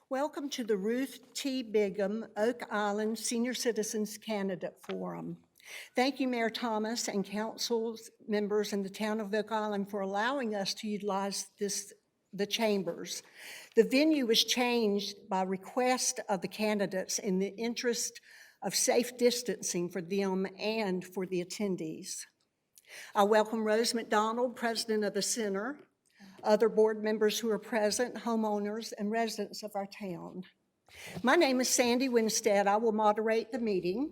Welcome to the Ruth T. Bigham Oak Island Senior Citizens Candidate Forum. Thank you, Mayor Thomas and council members in the town of Oak Island for allowing us to utilize the chambers. The venue was changed by request of the candidates in the interest of safe distancing for them and for the attendees. I welcome Rose McDonald, president of the center, other board members who are present, homeowners, and residents of our town. My name is Sandy Winstead. I will moderate the meeting.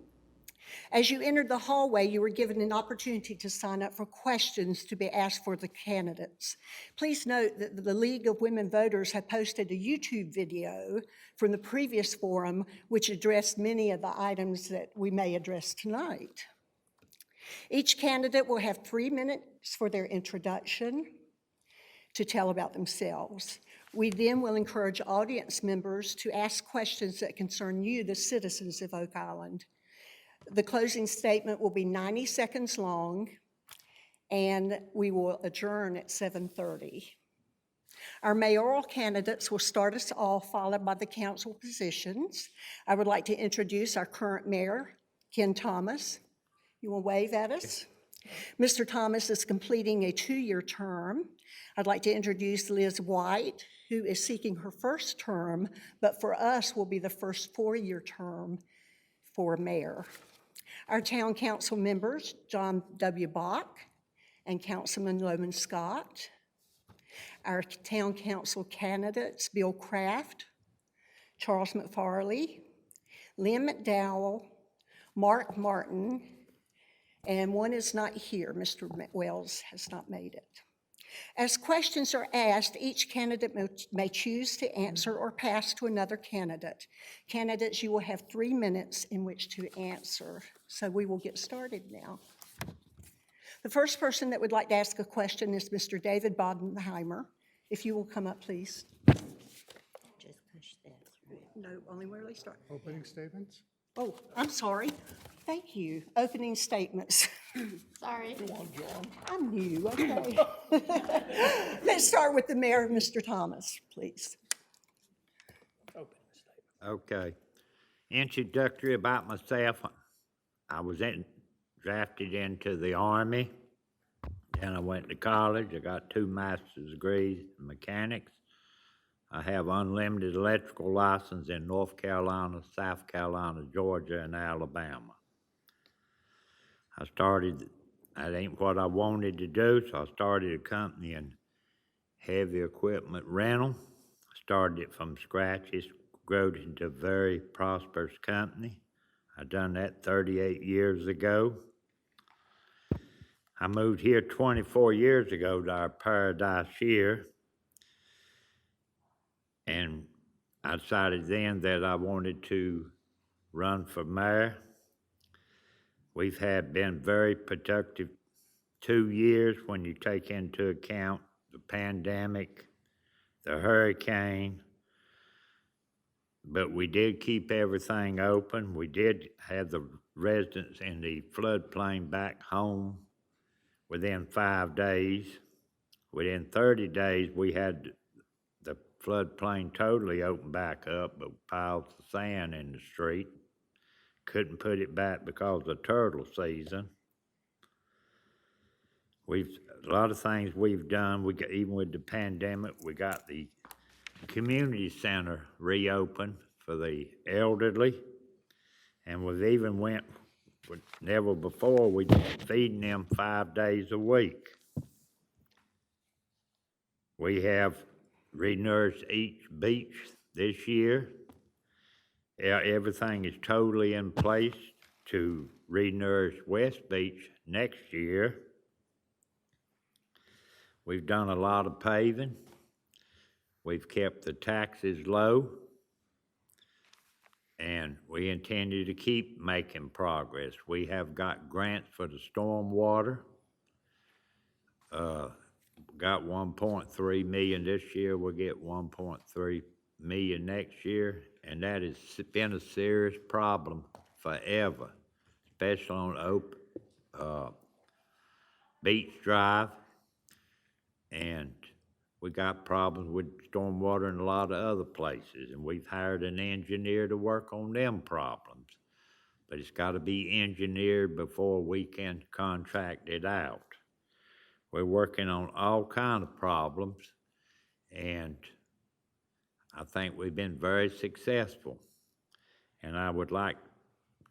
As you entered the hallway, you were given an opportunity to sign up for questions to be asked for the candidates. Please note that the League of Women Voters have posted a YouTube video from the previous forum, which addressed many of the items that we may address tonight. Each candidate will have 3 minutes for their introduction to tell about themselves. We then will encourage audience members to ask questions that concern you, the citizens of Oak Island. The closing statement will be 90 seconds long, and we will adjourn at 7:30. Our mayoral candidates will start us off, followed by the council positions. I would like to introduce our current mayor, Ken Thomas. You will wave at us. Mr. Thomas is completing a 2-year term. I'd like to introduce Liz White, who is seeking her first term, but for us will be the first 4-year term for mayor. Our town council members, John W. Bach and Councilman Loman Scott. Our town council candidates, Bill Kraft, Charles McFarley, Lynn McDowell, Mark Martin, and one is not here. Mr. Wells has not made it. As questions are asked, each candidate may choose to answer or pass to another candidate. Candidates, you will have 3 minutes in which to answer. So we will get started now. The first person that would like to ask a question is Mr. David Bodenheimer. If you will come up, please. Just push this, right? No, only where they start. Opening statements? Oh, I'm sorry. Thank you. Opening statements. Sorry. Go on, John. I'm new, okay. Let's start with the mayor, Mr. Thomas, please. Opening statement. Okay. Introductory about myself. I was drafted into the Army. Then I went to college. I got 2 master's degrees in mechanics. I have unlimited electrical license in North Carolina, South Carolina, Georgia, and Alabama. That ain't what I wanted to do, so I started a company in heavy equipment rental. Started it from scratch. It's grown into a very prosperous company. I done that 38 years ago. I moved here 24 years ago to our Paradise here. And I decided then that I wanted to run for mayor. We've been very productive 2 years when you take into account the pandemic, the hurricane, but we did keep everything open. We did have the residents in the floodplain back home within 5 days. Within 30 days, we had the floodplain totally opened back up, but piles of sand in the street. Couldn't put it back because of turtle season. A lot of things we've done. Even with the pandemic, we got the community center reopened for the elderly, and we've even went, never before, we feeding them 5 days a week. We have renourished each beach this year. Everything is totally in place to renourish West Beach next year. We've done a lot of paving. We've kept the taxes low. And we intended to keep making progress. We have got grants for the storm water. Got 1.3 million this year. We'll get 1.3 million next year. And that has been a serious problem forever, especially on Beach Drive. And We got problems with stormwater in a lot of other places, and we've hired an engineer to work on them problems. But it's gotta be engineered before we can contract it out. We're working on all kind of problems, and I think we've been very successful. And I would like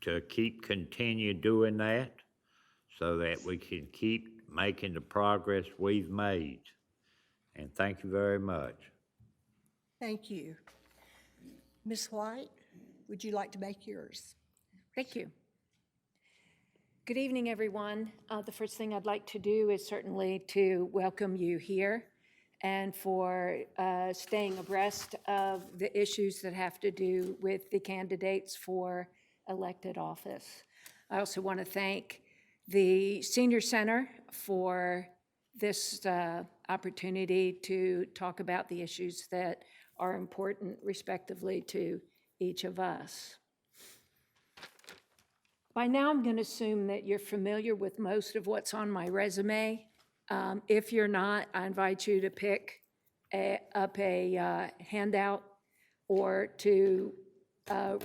to continue doing that so that we can keep making the progress we've made. And thank you very much. Thank you. Ms. White, would you like to make yours? Thank you. Good evening, everyone. The first thing I'd like to do is certainly to welcome you here and for staying abreast of the issues that have to do with the candidates for elected office. I also want to thank the Senior Center for this opportunity to talk about the issues that are important respectively to each of us. By now, I'm going to assume that you're familiar with most of what's on my resume. If you're not, I invite you to pick up a handout or to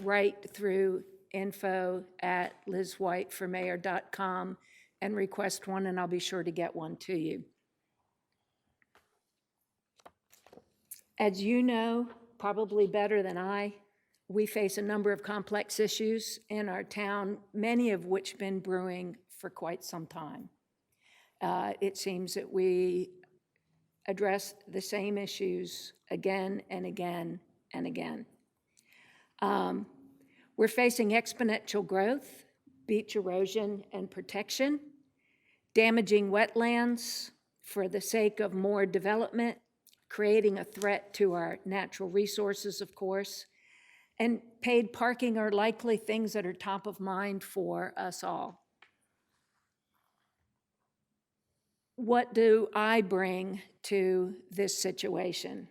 write through info@lizwhiteformayor.com and request one, and I'll be sure to get one to you. As you know, probably better than I, we face a number of complex issues in our town, many of which have been brewing for quite some time. It seems that we address the same issues again and again and again. We're facing exponential growth, beach erosion and protection, damaging wetlands for the sake of more development, creating a threat to our natural resources, of course, and paid parking are likely things that are top of mind for us all. What do I bring to this situation?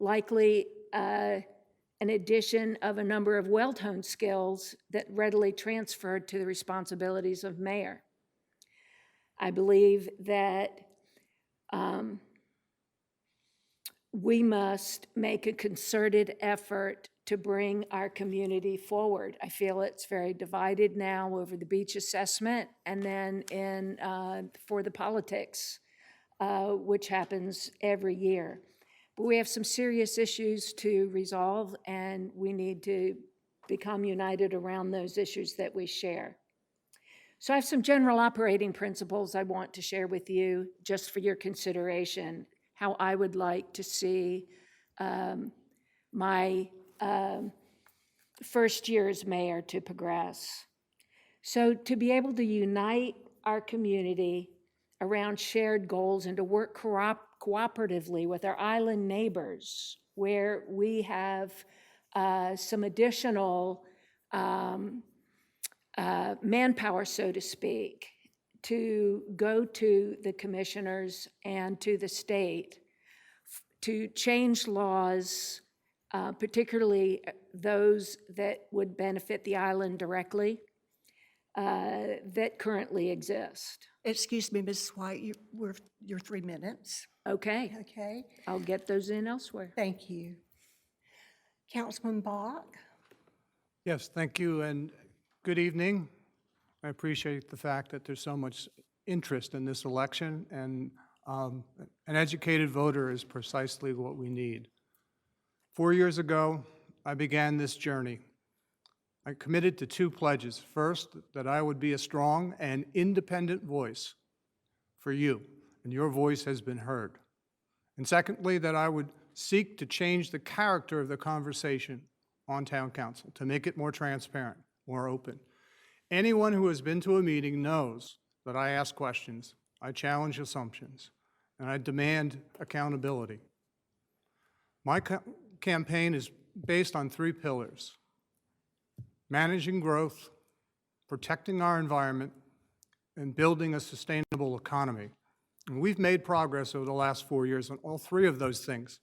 Likely an addition of a number of well-honed skills that readily transferred to the responsibilities of mayor. I believe that we must make a concerted effort to bring our community forward. I feel it's very divided now over the beach assessment and then for the politics, which happens every year. But we have some serious issues to resolve, and we need to become united around those issues that we share. So I have some general operating principles I want to share with you just for your consideration, how I would like to see my first year as mayor to progress. So to be able to unite our community around shared goals and to work cooperatively with our island neighbors, where we have some additional manpower, so to speak, to go to the commissioners and to the state to change laws, particularly those that would benefit the island directly, that currently exist. Excuse me, Mrs. White, your 3 minutes. Okay, Okay, I'll get those in elsewhere. thank you. Councilman Bach? Yes, thank you, and good evening. I appreciate the fact that there's so much interest in this election, and an educated voter is precisely what we need. 4 years ago, I began this journey. I committed to 2 pledges. First, that I would be a strong and independent voice for you, and your voice has been heard. And secondly, that I would seek to change the character of the conversation on town council, to make it more transparent, more open. Anyone who has been to a meeting knows that I ask questions, I challenge assumptions, and I demand accountability. My campaign is based on 3 pillars: managing growth, protecting our environment, and building a sustainable economy. And we've made progress over the last 4 years on all 3 of those things,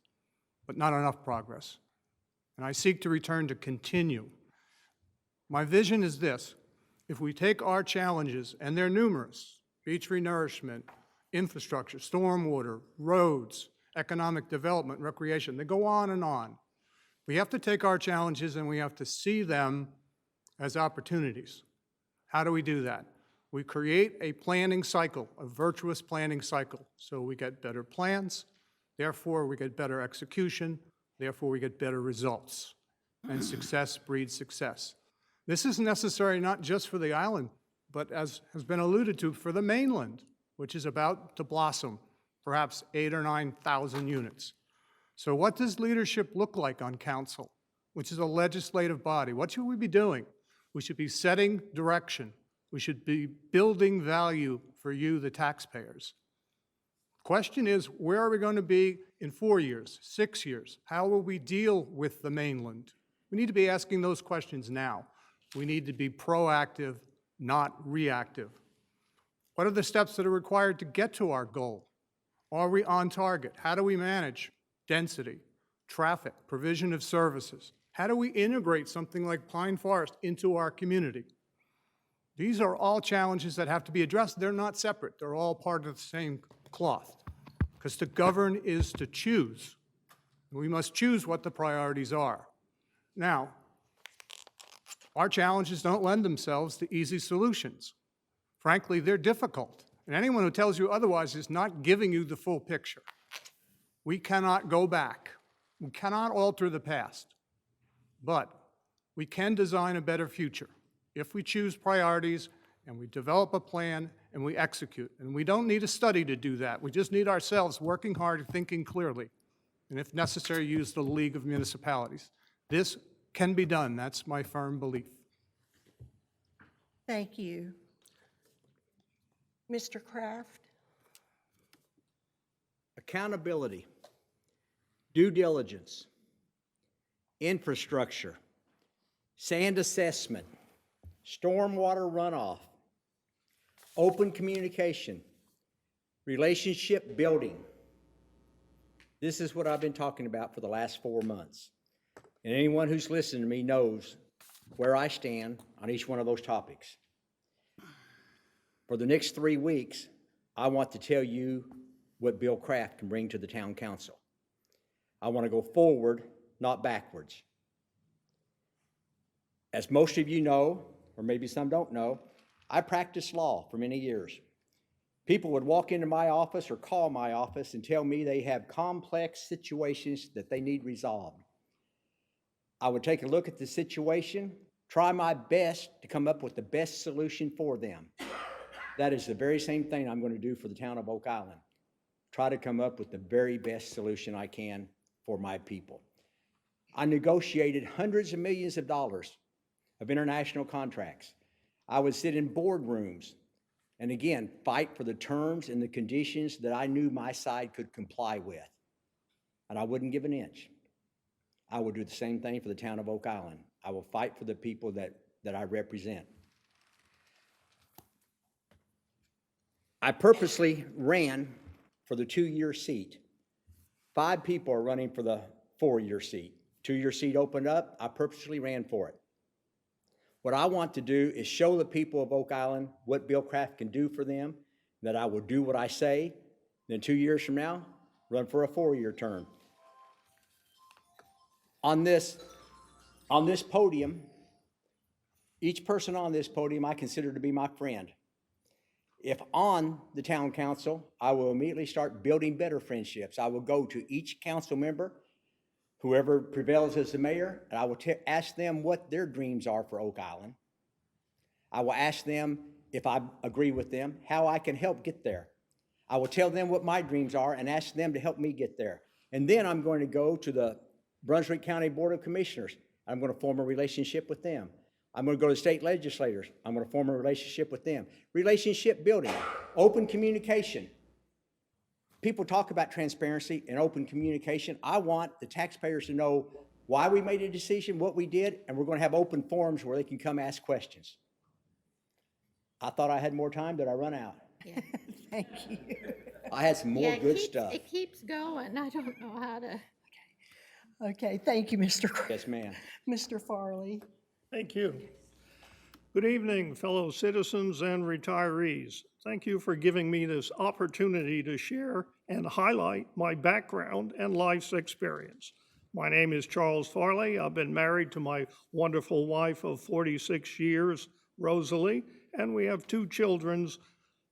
but not enough progress. And I seek to return to continue. My vision is this: if we take our challenges, and they're numerous, beach renourishment, infrastructure, stormwater, roads, economic development, recreation. They go on and on. We have to take our challenges and we have to see them as opportunities. How do we do that? We create a planning cycle, a virtuous planning cycle, so we get better plans, therefore we get better execution, therefore we get better results. And success breeds success. This is necessary not just for the island, but as has been alluded to, for the mainland, which is about to blossom, perhaps 8,000 or 9,000 units. So what does leadership look like on council, which is a legislative body? What should we be doing? We should be setting direction. We should be building value for you, the taxpayers. Question is, where are we going to be in 4 years, 6 years? How will we deal with the mainland? We need to be asking those questions now. We need to be proactive, not reactive. What are the steps that are required to get to our goal? Are we on target? How do we manage density, traffic, provision of services? How do we integrate something like Pine Forest into our community? These are all challenges that have to be addressed. They're not separate. They're all part of the same cloth. Because to govern is to choose. We must choose what the priorities are. Now, our challenges don't lend themselves to easy solutions. Frankly, they're difficult. And anyone who tells you otherwise is not giving you the full picture. We cannot go back. We cannot alter the past. But we can design a better future if we choose priorities and we develop a plan and we execute. And we don't need a study to do that. We just need ourselves working hard and thinking clearly. And if necessary, use the League of Municipalities. This can be done. That's my firm belief. Thank you. Mr. Kraft? Accountability, due diligence, infrastructure, sand assessment, stormwater runoff, open communication, relationship building. This is what I've been talking about for the last 4 months. And anyone who's listened to me knows where I stand on each one of those topics. For the next 3 weeks, I want to tell you what Bill Kraft can bring to the town council. I want to go forward, not backwards. As most of you know, or maybe some don't know, I practiced law for many years. People would walk into my office or call my office and tell me they have complex situations that they need resolved. I would take a look at the situation, try my best to come up with the best solution for them. That is the very same thing I'm going to do for the town of Oak Island. Try to come up with the very best solution I can for my people. I negotiated hundreds of millions of dollars of international contracts. I would sit in boardrooms and again, fight for the terms and the conditions that I knew my side could comply with. And I wouldn't give an inch. I will do the same thing for the town of Oak Island. I will fight for the people that I represent. I purposely ran for the 2-year seat. 5 people are running for the 4-year seat. 2-year seat opened up, I purposely ran for it. What I want to do is show the people of Oak Island what Bill Kraft can do for them, that I will do what I say, then 2 years from now, run for a 4-year term. On this podium, each person on this podium I consider to be my friend. If on the town council, I will immediately start building better friendships. I will go to each council member, whoever prevails as the mayor, and I will ask them what their dreams are for Oak Island. I will ask them, if I agree with them, how I can help get there. I will tell them what my dreams are and ask them to help me get there. And then I'm going to go to the Brunswick County Board of Commissioners. I'm going to form a relationship with them. I'm going to go to state legislators. I'm going to form a relationship with them. Relationship building, open communication. People talk about transparency and open communication. I want the taxpayers to know why we made a decision, what we did, and we're going to have open forums where they can come ask questions. I thought I had more time. Did I run out? Yeah. Thank you. I had some more Yeah, good stuff. It keeps going. I don't know how to. Okay, thank you, Mr. Kraft. Yes, ma'am. Mr. Farley? Thank you. Good evening, fellow citizens and retirees. Thank you for giving me this opportunity to share and highlight my background and life's experience. My name is Charles Farley. I've been married to my wonderful wife of 46 years, Rosalie, and we have two children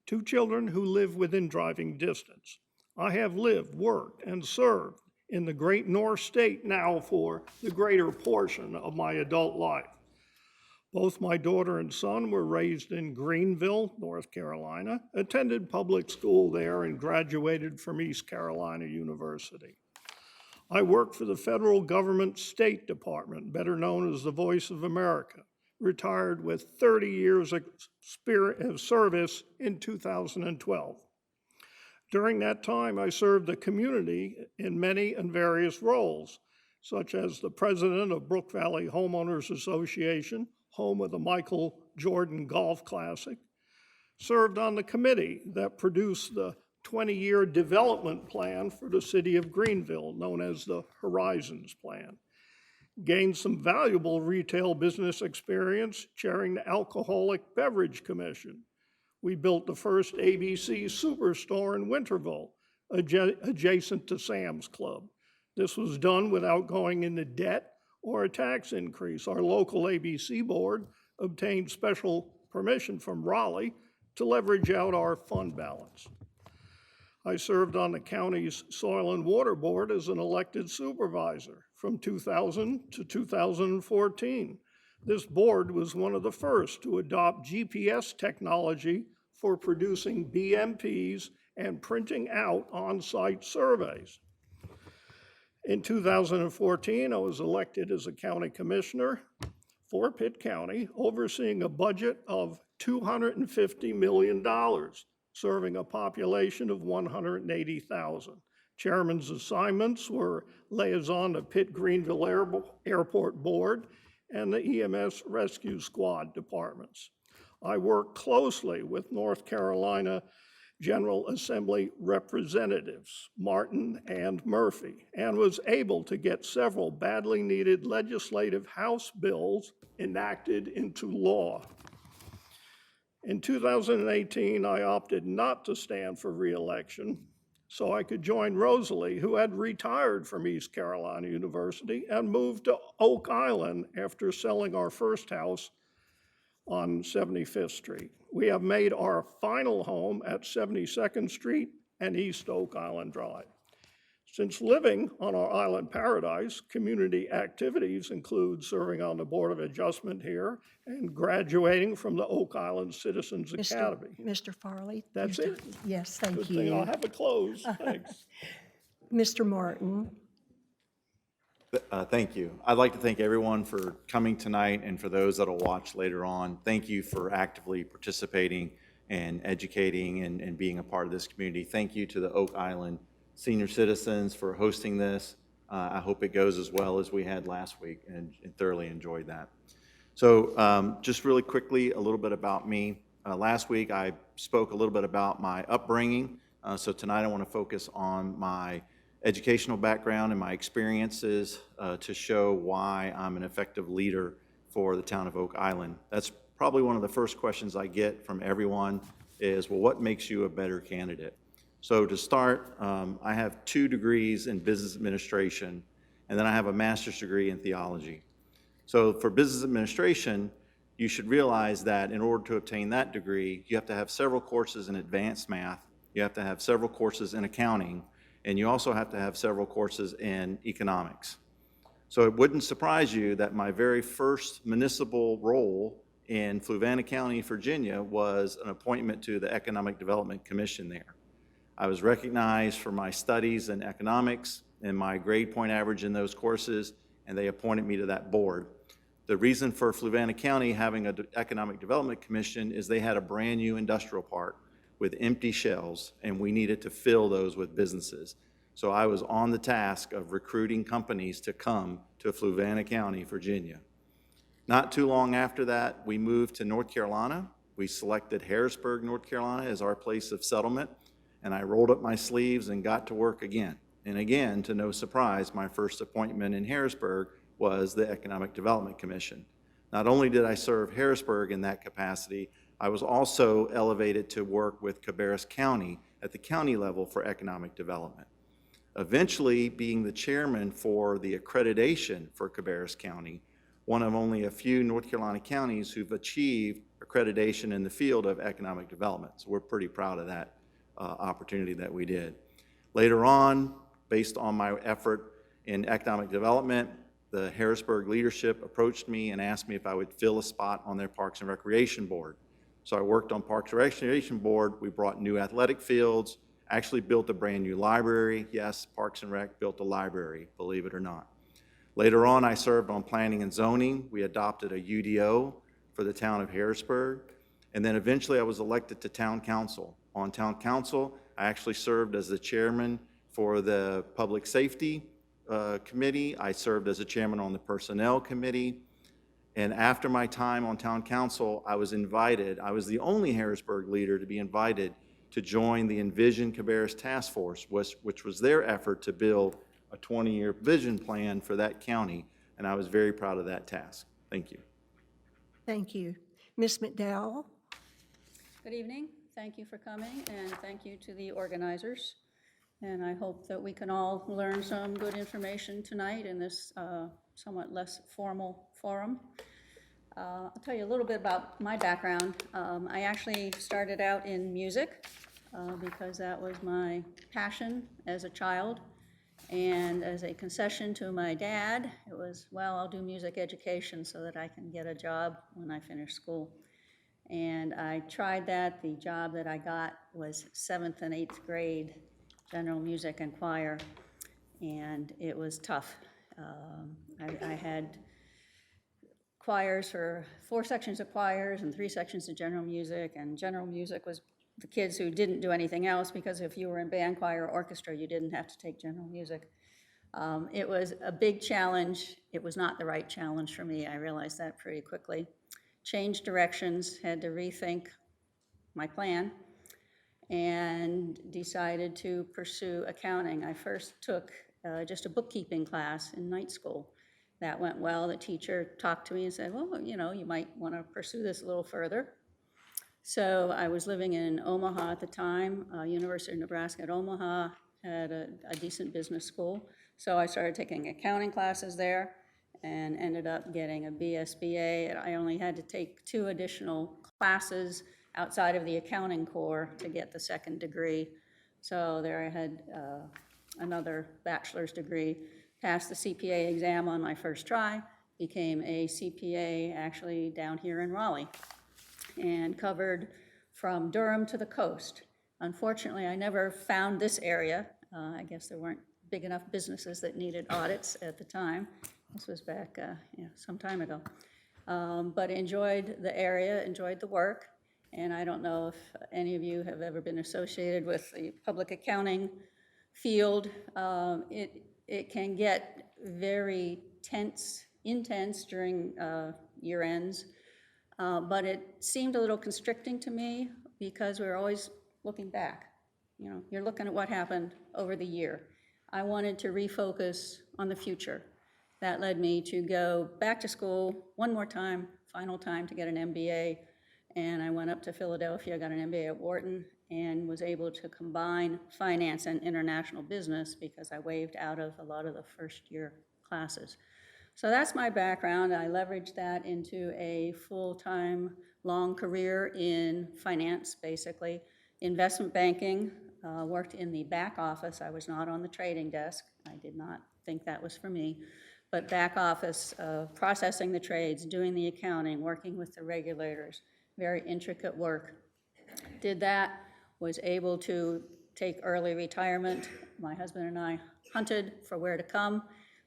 who live within driving distance. I have lived, worked, and served in the great North State now for the greater portion of my adult life. Both my daughter and son were raised in Greenville, North Carolina, attended public school there, and graduated from East Carolina University. I worked for the federal government State Department, better known as the Voice of America, retired with 30 years of service in 2012. During that time, I served the community in many and various roles, such as the president of Brook Valley Homeowners Association, home of the Michael Jordan Golf Classic, served on the committee that produced the 20-year development plan for the city of Greenville, known as the Horizons Plan. Gained some valuable retail business experience chairing the Alcoholic Beverage Commission. We built the first ABC Superstore in Winterville, adjacent to Sam's Club. This was done without going into debt or a tax increase. Our local ABC board obtained special permission from Raleigh to leverage out our fund balance. I served on the county's Soil and Water Board as an elected supervisor from 2000 to 2014. This board was one of the first to adopt GPS technology for producing BMPs and printing out on-site surveys. In 2014, I was elected as a county commissioner for Pitt County, overseeing a budget of $250 million, serving a population of 180,000. Chairman's assignments were liaison to Pitt Greenville Airport Board and the EMS Rescue Squad departments. I worked closely with North Carolina General Assembly Representatives Martin and Murphy, and was able to get several badly needed legislative House bills enacted into law. In 2018, I opted not to stand for re-election so I could join Rosalie, who had retired from East Carolina University and moved to Oak Island after selling our first house on 75th Street. We have made our final home at 72nd Street and East Oak Island Drive. Since living on our island paradise, community activities include serving on the Board of Adjustment here and graduating from the Oak Island Citizens Academy. Mr. Farley? That's it. Yes, Good thank thing I'll you. have it closed. Thanks. Mr. Martin? Thank you. I'd like to thank everyone for coming tonight, and for those that will watch later on, thank you for actively participating and educating and being a part of this community. Thank you to the Oak Island senior citizens for hosting this. I hope it goes as well as we had last week, and thoroughly enjoyed that. So just really quickly, a little bit about me. Last week I spoke a little bit about my upbringing. So tonight I want to focus on my educational background and my experiences to show why I'm an effective leader for the town of Oak Island. That's probably one of the first questions I get from everyone is, well, what makes you a better candidate? So to start, I have 2 degrees in business administration, and then I have a master's degree in theology. So for business administration, you should realize that in order to obtain that degree, you have to have several courses in advanced math, you have to have several courses in accounting, and you also have to have several courses in economics. So it wouldn't surprise you that my very first municipal role in Fluvanna County, Virginia, was an appointment to the Economic Development Commission there. I was recognized for my studies in economics and my grade point average in those courses, and they appointed me to that board. The reason for Fluvanna County having an Economic Development Commission is they had a brand new industrial park with empty shells, and we needed to fill those with businesses. So I was on the task of recruiting companies to come to Fluvanna County, Virginia. Not too long after that, we moved to North Carolina. We selected Harrisburg, North Carolina as our place of settlement, and I rolled up my sleeves and got to work again. And again, to no surprise, my first appointment in Harrisburg was the Economic Development Commission. Not only did I serve Harrisburg in that capacity, I was also elevated to work with Cabarrus County at the county level for economic development. Eventually being the chairman for the accreditation for Cabarrus County, one of only a few North Carolina counties who've achieved accreditation in the field of economic development. So we're pretty proud of that opportunity that we did. Later on, based on my effort in economic development, the Harrisburg leadership approached me and asked me if I would fill a spot on their Parks and Recreation Board. So I worked on Parks and Recreation Board. We brought new athletic fields, actually built a brand new library. Yes, Parks and Rec built a library, believe it or not. Later on, I served on Planning and Zoning. We adopted a UDO for the town of Harrisburg. And then eventually I was elected to town council. On town council, I actually served as the chairman for the Public Safety Committee. I served as a chairman on the Personnel Committee. And after my time on town council, I was invited, I was the only Harrisburg leader to be invited to join the Envision Cabarrus Task Force, which was their effort to build a 20-year vision plan for that county. And I was very proud of that task. Thank you. Thank you. Ms. McDowell? Good evening. Thank you for coming, and thank you to the organizers. And I hope that we can all learn some good information tonight in this somewhat less formal forum. I'll tell you a little bit about my background. I actually started out in music because that was my passion as a child. And as a concession to my dad, it was, well, I'll do music education so that I can get a job when I finish school. And I tried that. The job that I got was 7th and 8th grade general music and choir, and it was tough. I had choirs for 4 sections of choirs and 3 sections of general music, and general music was the kids who didn't do anything else, because if you were in band, choir, or orchestra, you didn't have to take general music. It was a big challenge. It was not the right challenge for me. I realized that pretty quickly. Changed directions, had to rethink my plan, and decided to pursue accounting. I first took just a bookkeeping class in night school. That went well. The teacher talked to me and said, well, you know, you might want to pursue this a little further. So I was living in Omaha at the time. University of Nebraska at Omaha had a decent business school. So I started taking accounting classes there and ended up getting a BSBA. I only had to take 2 additional classes outside of the accounting core to get the second degree. So there I had another bachelor's degree, passed the CPA exam on my first try, became a CPA actually down here in Raleigh, and covered from Durham to the coast. Unfortunately, I never found this area. I guess there weren't big enough businesses that needed audits at the time. This was back some time ago. But enjoyed the area, enjoyed the work, and I don't know if any of you have ever been associated with the public accounting field. It can get very intense during year ends, but it seemed a little constricting to me because we were always looking back. You know, you're looking at what happened over the year. I wanted to refocus on the future. That led me to go back to school one more time, final time, to get an MBA. And I went up to Philadelphia, got an MBA at Wharton, and was able to combine finance and international business because I waived out of a lot of the first year classes. So that's my background. I leveraged that into a full-time, long career in finance, basically. Investment banking, worked in the back office. I was not on the trading desk. I did not think that was for me. But back office, processing the trades, doing the accounting, working with the regulators, very intricate work. Did that, was able to take early retirement. My husband and I hunted for where to come.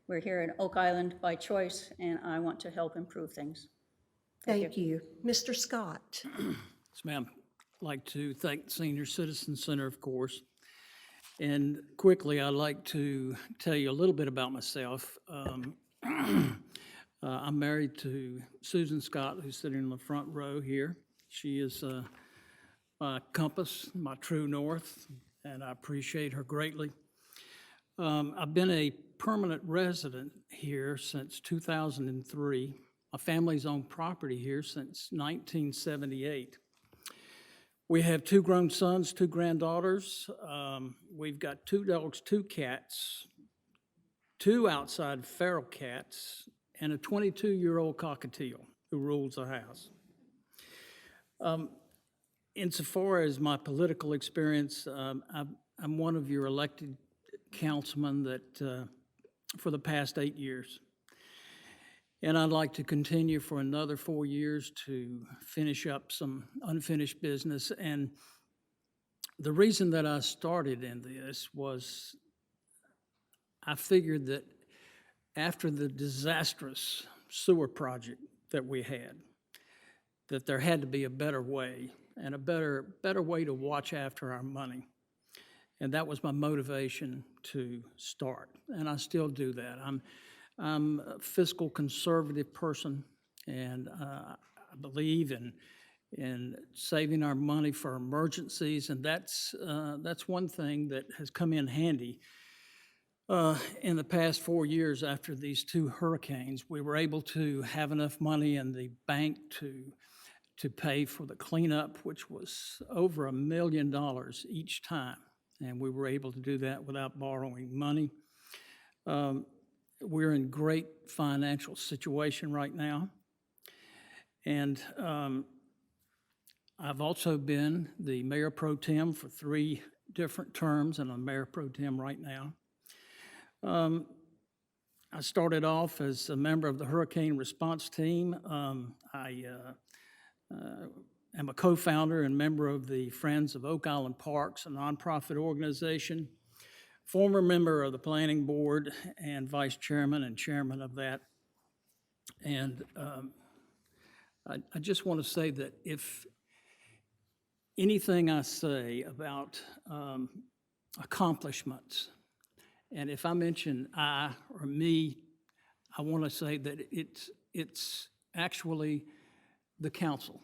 We're here in Oak Island by choice, and I want to help improve things. Thank you. Mr. Scott? Yes, ma'am. I'd like to thank the Senior Citizen Center, of course. And quickly, I'd like to tell you a little bit about myself. I'm married to Susan Scott, who's sitting in the front row here. She is my compass, my true north, and I appreciate her greatly. I've been a permanent resident here since 2003. my family's owned property here since 1978. We have 2 grown sons, 2 granddaughters. We've got 2 dogs, 2 cats, 2 outside feral cats, and a 22-year-old cockatiel who rules the house. Insofar as my political experience, I'm one of your elected councilmen that, for the past 8 years. And I'd like to continue for another 4 years to finish up some unfinished business. And the reason that I started in this was I figured that after the disastrous sewer project that we had, that there had to be a better way and a better way to watch after our money. And that was my motivation to start, and I still do that. I'm a fiscal conservative person, and I believe in saving our money for emergencies, and that's one thing that has come in handy. In the past 4 years after these 2 hurricanes, we were able to have enough money in the bank to pay for the cleanup, which was over $1 million each time, and we were able to do that without borrowing money. We're in great financial situation right now. And I've also been the mayor pro tem for 3 different terms, and I'm mayor pro tem right now. I started off as a member of the hurricane response team. I am a co-founder and member of the Friends of Oak Island Parks, a nonprofit organization. Former member of the planning board and vice chairman and chairman of that. And I just want to say that if anything I say about accomplishments, and if I mention I or me, I want to say that it's actually the council.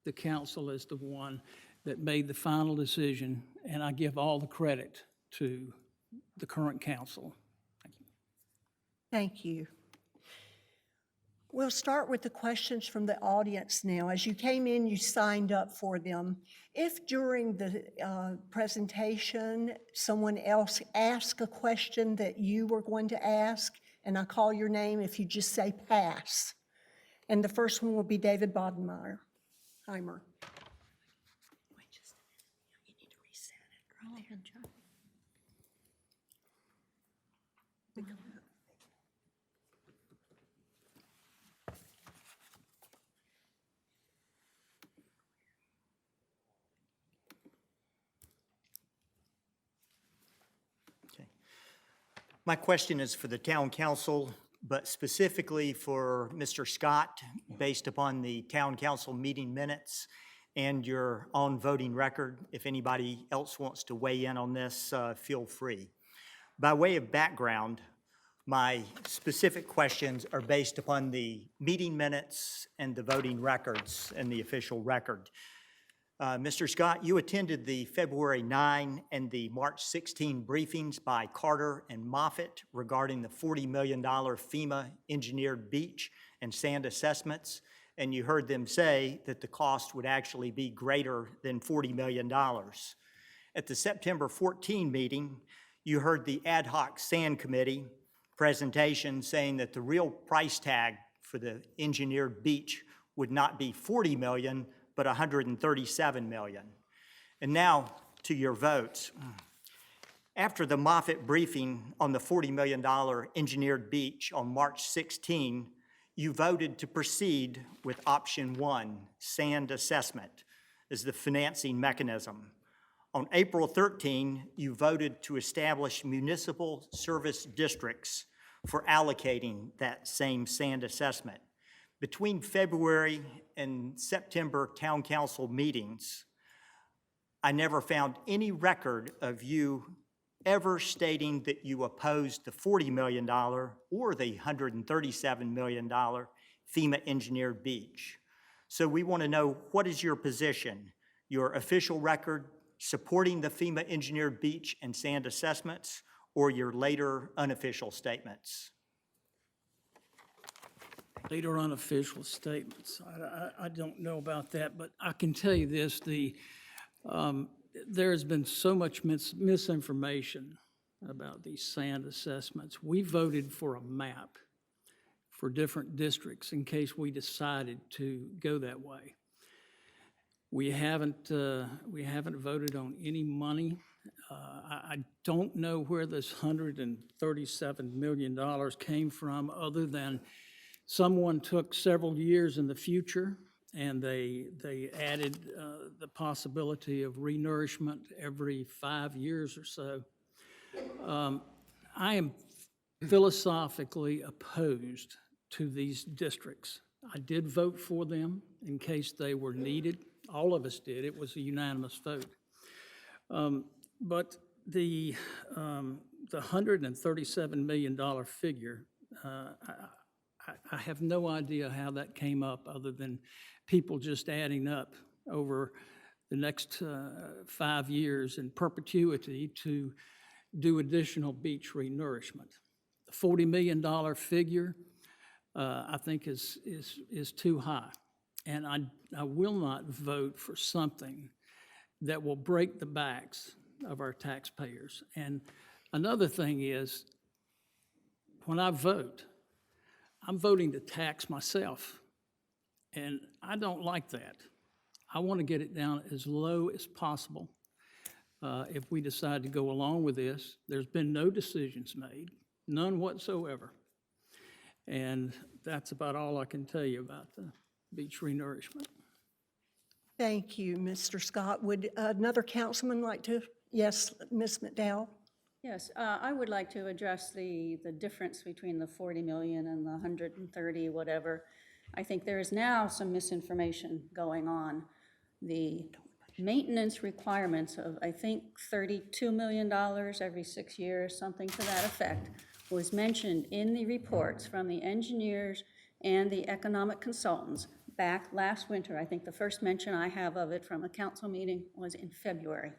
The council is the one that made the final decision, and I give all the credit to the current council. Thank you. Thank you. We'll start with the questions from the audience now. As you came in, you signed up for them. If during the presentation, someone else asked a question that you were going to ask, and I call your name, if you just say pass. And the first one will be David Bodenheimer. Wait just a minute. You need to reset it right there. Okay. My question is for the town council, but specifically for Mr. Scott, based upon the town council meeting minutes and your own voting record. If anybody else wants to weigh in on this, feel free. By way of background, my specific questions are based upon the meeting minutes and the voting records and the official record. Mr. Scott, you attended the February 9 and the March 16 briefings by Carter and Moffitt regarding the $40 million FEMA engineered beach and sand assessments, and you heard them say that the cost would actually be greater than $40 million. At the September 14 meeting, you heard the ad hoc sand committee presentation saying that the real price tag for the engineered beach would not be $40 million, but $137 million. And now to your votes. After the Moffitt briefing on the $40 million engineered beach on March 16, you voted to proceed with option 1, sand assessment, as the financing mechanism. On April 13, you voted to establish municipal service districts for allocating that same sand assessment. Between February and September town council meetings, I never found any record of you ever stating that you opposed the $40 million or the $137 million FEMA engineered beach. So we want to know, what is your position, your official record supporting the FEMA engineered beach and sand assessments, or your later unofficial statements? Later unofficial statements. I don't know about that, but I can tell you this, there has been so much misinformation about these sand assessments. We voted for a map for different districts in case we decided to go that way. We haven't voted on any money. I don't know where this $137 million came from, other than someone took several years in the future and they added the possibility of renourishment every 5 years or so. I am philosophically opposed to these districts. I did vote for them in case they were needed. All of us did. It was a unanimous vote. But the $137 million figure, I have no idea how that came up, other than people just adding up over the next 5 years in perpetuity to do additional beach renourishment. The $40 million figure, I think is too high. And I will not vote for something that will break the backs of our taxpayers. And another thing is, when I vote, I'm voting to tax myself, and I don't like that. I want to get it down as low as possible. If we decide to go along with this, there's been no decisions made, none whatsoever. And that's about all I can tell you about the beach renourishment. Thank you, Mr. Scott. Would another councilman like to? Yes, Ms. McDowell? Yes, I would like to address the difference between the 40 million and the 130, whatever. I think there is now some misinformation going on. The maintenance requirements of, I think, $32 million every 6 years, something to that effect, was mentioned in the reports from the engineers and the economic consultants back last winter. I think the first mention I have of it from a council meeting was in February.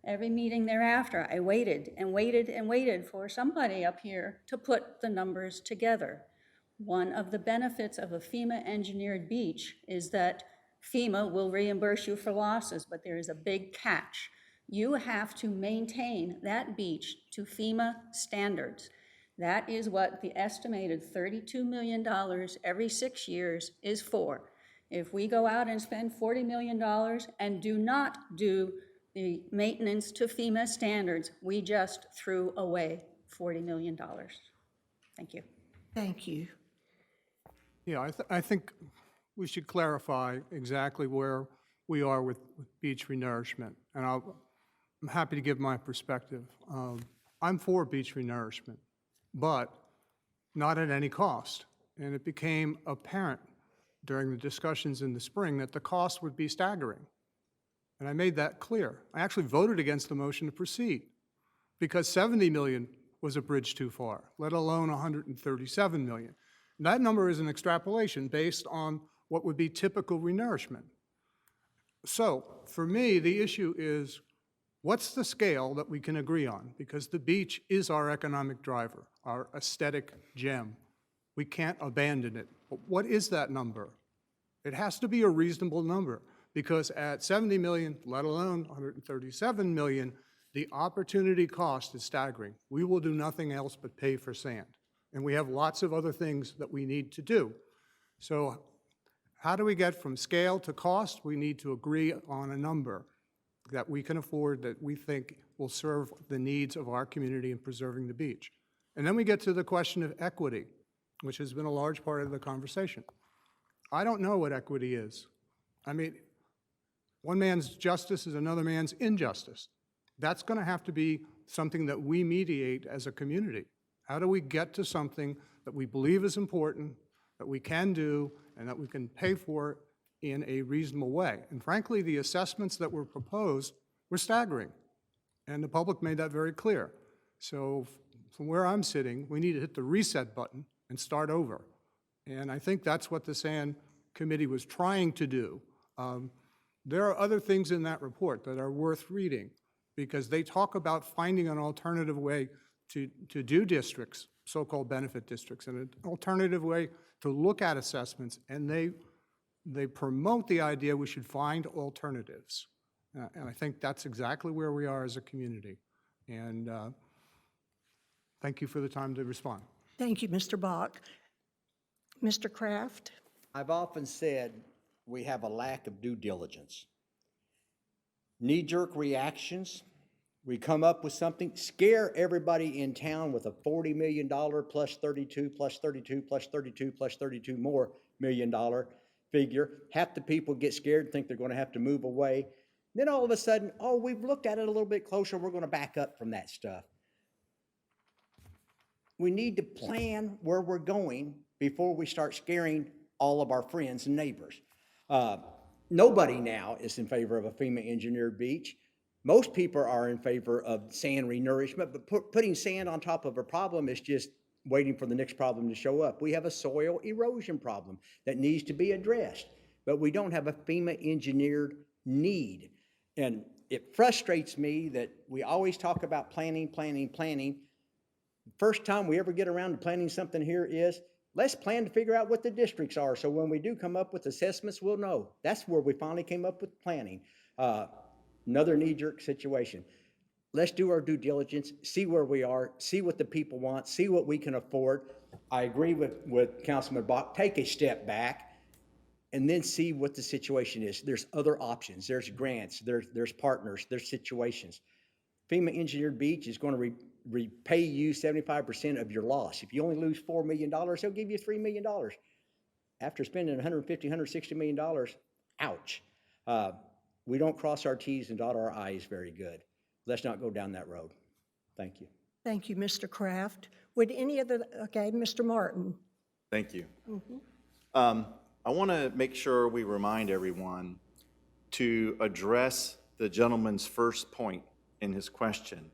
Every meeting thereafter, I waited and waited and waited for somebody up here to put the numbers together. One of the benefits of a FEMA engineered beach is that FEMA will reimburse you for losses, but there is a big catch. You have to maintain that beach to FEMA standards. That is what the estimated $32 million every 6 years is for. If we go out and spend $40 million and do not do the maintenance to FEMA standards, we just threw away $40 million. Thank you. Thank you. Yeah, I think we should clarify exactly where we are with beach renourishment, and I'm happy to give my perspective. I'm for beach renourishment, but not at any cost. And it became apparent during the discussions in the spring that the cost would be staggering. And I made that clear. I actually voted against the motion to proceed because 70 million was a bridge too far, let alone 137 million. And that number is an extrapolation based on what would be typical renourishment. So for me, the issue is, what's the scale that we can agree on? Because the beach is our economic driver, our aesthetic gem. We can't abandon it. But what is that number? It has to be a reasonable number, because at 70 million, let alone 137 million, the opportunity cost is staggering. We will do nothing else but pay for sand. And we have lots of other things that we need to do. So how do we get from scale to cost? We need to agree on a number that we can afford, that we think will serve the needs of our community in preserving the beach. And then we get to the question of equity, which has been a large part of the conversation. I don't know what equity is. I mean, one man's justice is another man's injustice. That's going to have to be something that we mediate as a community. How do we get to something that we believe is important, that we can do, and that we can pay for in a reasonable way? And frankly, the assessments that were proposed were staggering, and the public made that very clear. So from where I'm sitting, we need to hit the reset button and start over. And I think that's what the Sand Committee was trying to do. There are other things in that report that are worth reading, because they talk about finding an alternative way to do districts, so-called benefit districts, and an alternative way to look at assessments, and they promote the idea we should find alternatives. And I think that's exactly where we are as a community. And thank you for the time to respond. Thank you, Mr. Bach. Mr. Kraft? I've often said we have a lack of due diligence. Knee-jerk reactions. We come up with something, scare everybody in town with a $40 million plus 32, plus 32, plus 32, plus 32 more $1 million figure. Half the people get scared, think they're going to have to move away. Then all of a sudden, oh, we've looked at it a little bit closer, we're going to back up from that stuff. We need to plan where we're going before we start scaring all of our friends and neighbors. Nobody now is in favor of a FEMA engineered beach. Most people are in favor of sand renourishment, but putting sand on top of a problem is just waiting for the next problem to show up. We have a soil erosion problem that needs to be addressed, but we don't have a FEMA engineered need. And it frustrates me that we always talk about planning, planning, planning. The first time we ever get around to planning something here is, let's plan to figure out what the districts are, so when we do come up with assessments, we'll know. That's where we finally came up with planning. Another knee-jerk situation. Let's do our due diligence, see where we are, see what the people want, see what we can afford. I agree with Councilman Bach, take a step back and then see what the situation is. There's other options, there's grants, there's partners, there's situations. FEMA engineered beach is going to repay you 75% of your loss. If you only lose $4 million, they'll give you $3 million. After spending $150, $160 million, ouch. We don't cross our T's and dot our I's very good. Let's not go down that road. Thank you. Thank you, Mr. Kraft. Would any of the, okay, Mr. Martin? Thank you. I want to make sure we remind everyone to address the gentleman's first point in his question.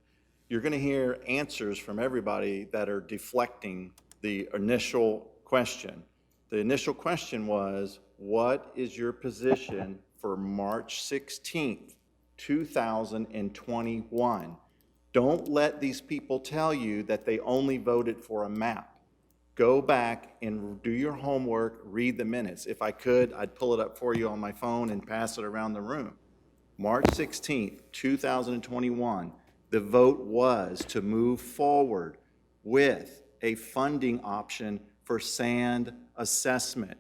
You're going to hear answers from everybody that are deflecting the initial question. The initial question was, what is your position for March 16th, 2021? Don't let these people tell you that they only voted for a map. Go back and do your homework, read the minutes. If I could, I'd pull it up for you on my phone and pass it around the room. March 16th, 2021, the vote was to move forward with a funding option for sand assessment.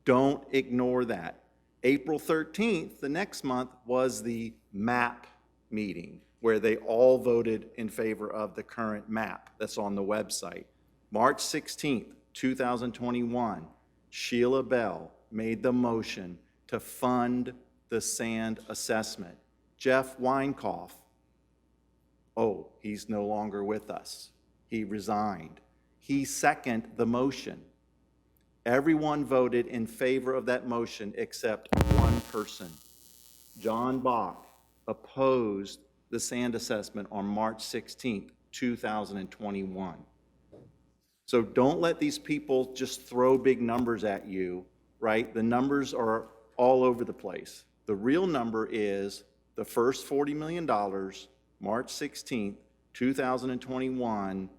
Don't ignore that. April 13th, the next month, was the MAP meeting where they all voted in favor of the current map that's on the website. March 16th, 2021, Sheila Bell made the motion to fund the sand assessment. Jeff Weinkauf, oh, he's no longer with us. He resigned. He seconded the motion. Everyone voted in favor of that motion except one person. John Bach opposed the sand assessment on March 16th, 2021. So don't let these people just throw big numbers at you, right? The numbers are all over the place. The real number is the first $40 million, March 16th, 2021,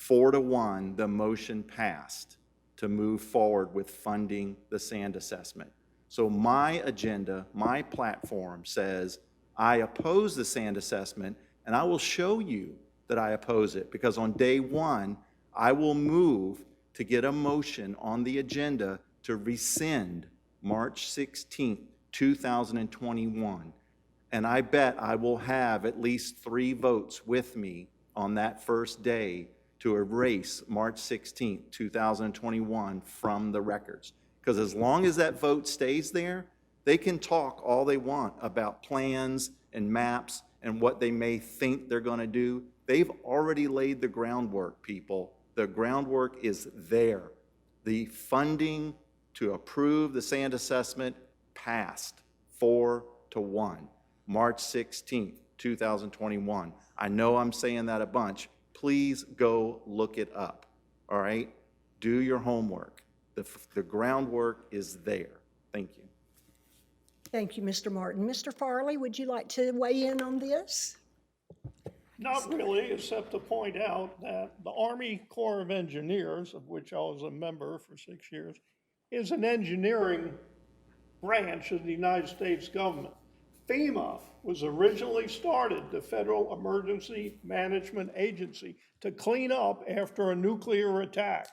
4-1, the motion passed to move forward with funding the sand assessment. So my agenda, my platform says, I oppose the sand assessment, and I will show you that I oppose it, because on day one, I will move to get a motion on the agenda to rescind March 16th, 2021. And I bet I will have at least 3 votes with me on that first day to erase March 16th, 2021 from the records. Because as long as that vote stays there, they can talk all they want about plans and maps and what they may think they're going to do. They've already laid the groundwork, people. The groundwork is there. The funding to approve the sand assessment passed 4-1, March 16th, 2021. I know I'm saying that a bunch. Please go look it up, all right? Do your homework. The groundwork is there. Thank you. Thank you, Mr. Martin. Mr. Farley, would you like to weigh in on this? Not really, except to point out that the Army Corps of Engineers, of which I was a member for 6 years, is an engineering branch of the United States government. FEMA was originally started, the Federal Emergency Management Agency, to clean up after a nuclear attack.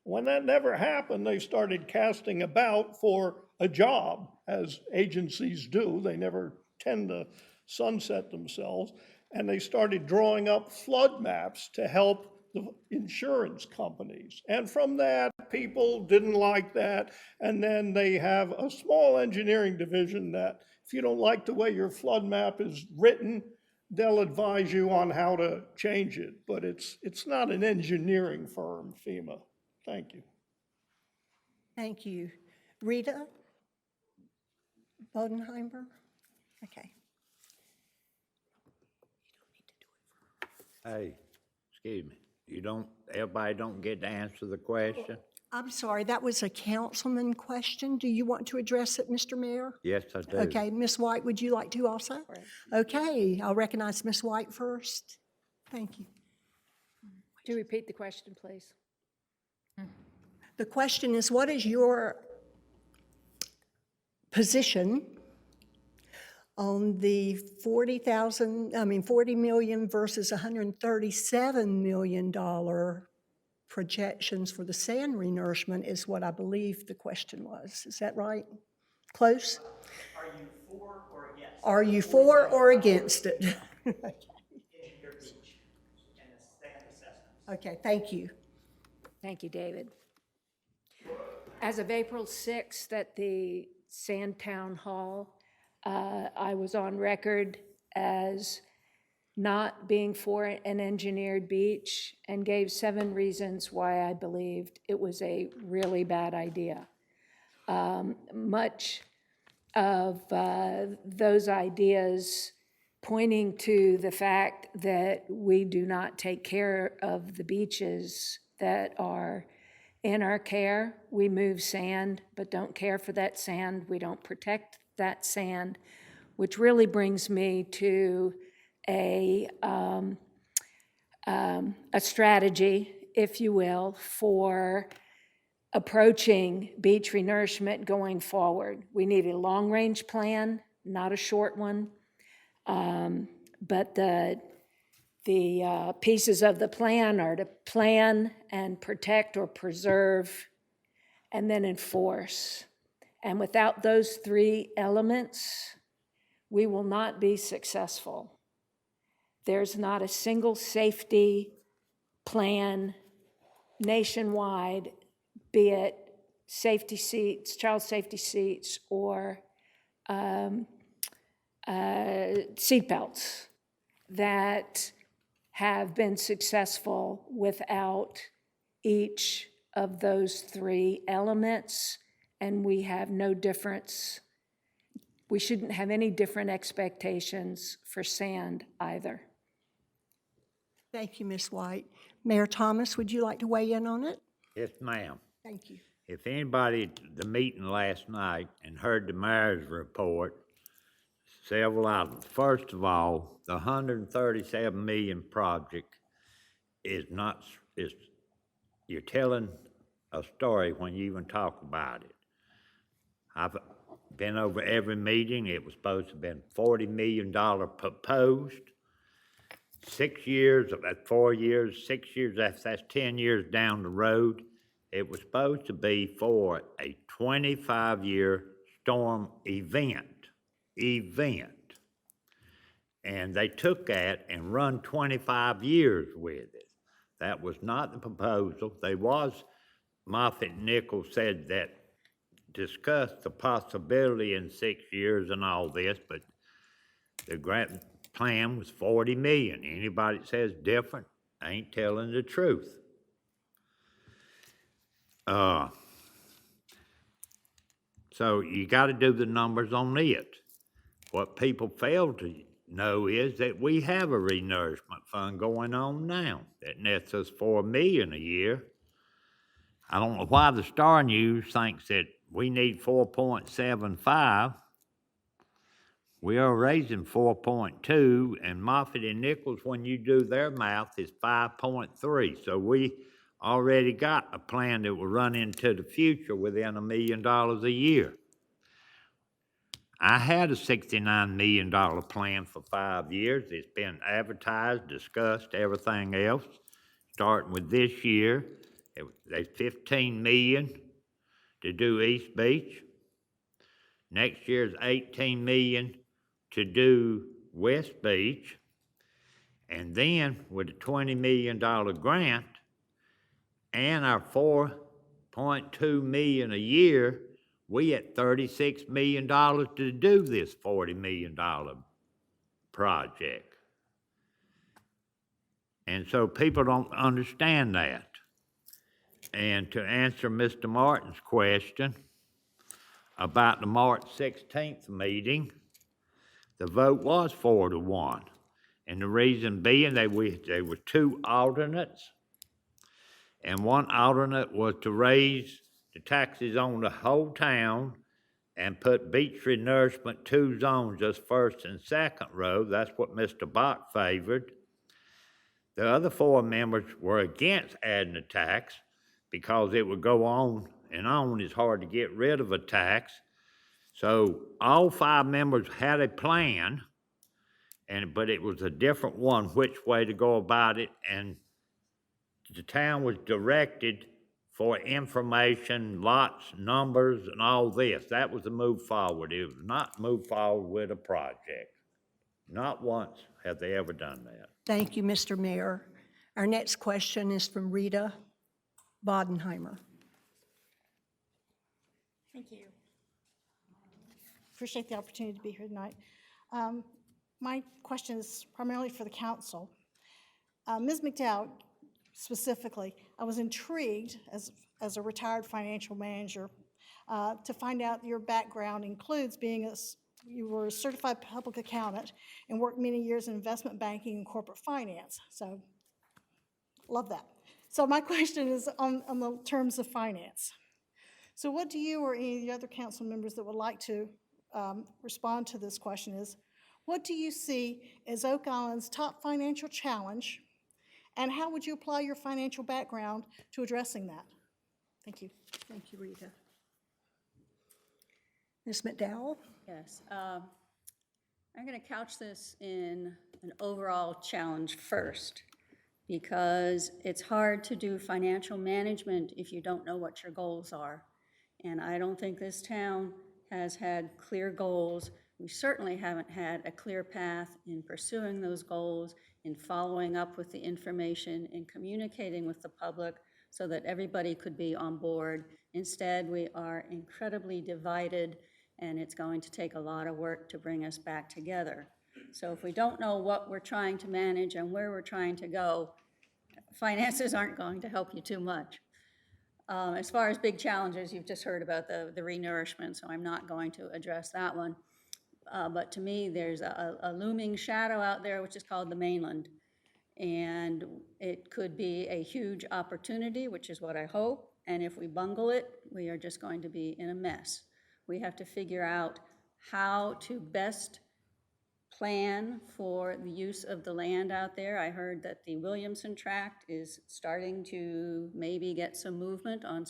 When that never happened, they started casting about for a job, as agencies do. They never tend to sunset themselves. And they started drawing up flood maps to help the insurance companies. And from that, people didn't like that. And then they have a small engineering division that if you don't like the way your flood map is written, they'll advise you on how to change it. But it's not an engineering firm, FEMA. Thank you. Thank you. Rita Bodenheimer? Okay. Hey, excuse me, everybody don't get to answer the question? I'm sorry, that was a councilman question. Do you want to address it, Mr. Mayor? Yes, I do. Okay, Ms. White, would you like to also? Okay, I'll recognize Ms. White first. Thank you. Do you repeat the question, please? The question is, what is your position on the 40 million versus $137 million projections for the sand renourishment is what I believe the question was. Is that right? Close? Are you for or against? Are you for or against it? Engineer Beach and the sand assessments. Okay, thank you. Thank you, David. As of April 6th at the Sand Town Hall, I was on record as not being for an engineered beach and gave 7 reasons why I believed it was a really bad idea. Much of those ideas pointing to the fact that we do not take care of the beaches that are in our care. We move sand, but don't care for that sand. We don't protect that sand, which really brings me to a strategy, if you will, for approaching beach renourishment going forward. We need a long-range plan, not a short one, but the pieces of the plan are to plan and protect or preserve and then enforce. And without those 3 elements, we will not be successful. There's not a single safety plan nationwide, be it safety seats, child safety seats, or seatbelts that have been successful without each of those 3 elements, and we have no difference. We shouldn't have any different expectations for sand either. Thank you, Ms. White. Mayor Thomas, would you like to weigh in on it? Yes, ma'am. Thank you. If anybody at the meeting last night and heard the mayor's report, several items. First of all, the $137 million project is you're telling a story when you even talk about it. I've been over every meeting. It was supposed to have been $40 million proposed. 6 years, that's 4 years, 6 years, that's 10 years down the road. It was supposed to be for a 25-year storm event. And they took that and run 25 years with it. That was not the proposal. Moffitt Nichols said that discussed the possibility in 6 years and all this, but the grant plan was $40 million. Anybody that says different ain't telling the truth. So you got to do the numbers on it. What people fail to know is that we have a renourishment fund going on now that nets us $4 million a year. I don't know why the Star News thinks that we need 4.75. We are raising 4.2, and Moffitt and Nichols, when you do their math, is 5.3. So we already got a plan that will run into the future within $1 million a year. I had a $69 million plan for 5 years. It's been advertised, discussed, everything else. Starting with this year, there's $15 million to do East Beach. Next year's $18 million to do West Beach. And then with a $20 million grant and our $4.2 million a year, we at $36 million to do this $40 million project. And so people don't understand that. And to answer Mr. Martin's question about the March 16th meeting, the vote was 4-1. And the reason being there were 2 alternates. And one alternate was to raise the taxes on the whole town and put Beechtree Nourishment 2 zones, just first and second row. That's what Mr. Bach favored. The other 4 members were against adding a tax because it would go on and on. It's hard to get rid of a tax. So all 5 members had a plan, but it was a different one which way to go about it, and the town was directed for information, lots, numbers, and all this. That was the move forward. It was not move forward with a project. Not once have they ever done that. Thank you, Mr. Mayor. Our next question is from Rita Bodenheimer. Thank you. Appreciate the opportunity to be here tonight. My question is primarily for the council. Ms. McDowell, specifically, I was intrigued as a retired financial manager to find out your background includes you were a certified public accountant and worked many years in investment banking and corporate finance. So, love that. So my question is on the terms of finance. So what do you or any of the other council members that would like to respond to this question is, what do you see as Oak Island's top financial challenge, and how would you apply your financial background to addressing that? Thank you. Thank you, Rita. Ms. McDowell? Yes. I'm going to couch this in an overall challenge first, because it's hard to do financial management if you don't know what your goals are. And I don't think this town has had clear goals. We certainly haven't had a clear path in pursuing those goals, in following up with the information, in communicating with the public so that everybody could be on board. Instead, we are incredibly divided, and it's going to take a lot of work to bring us back together. So if we don't know what we're trying to manage and where we're trying to go, finances aren't going to help you too much. As far as big challenges, you've just heard about the renourishment, so I'm not going to address that one. But to me, there's a looming shadow out there, which is called the mainland. And it could be a huge opportunity, which is what I hope. And if we bungle it, we are just going to be in a mess. We have to figure out how to best plan for the use of the land out there. I heard that the Williamson tract is starting to maybe get some movement on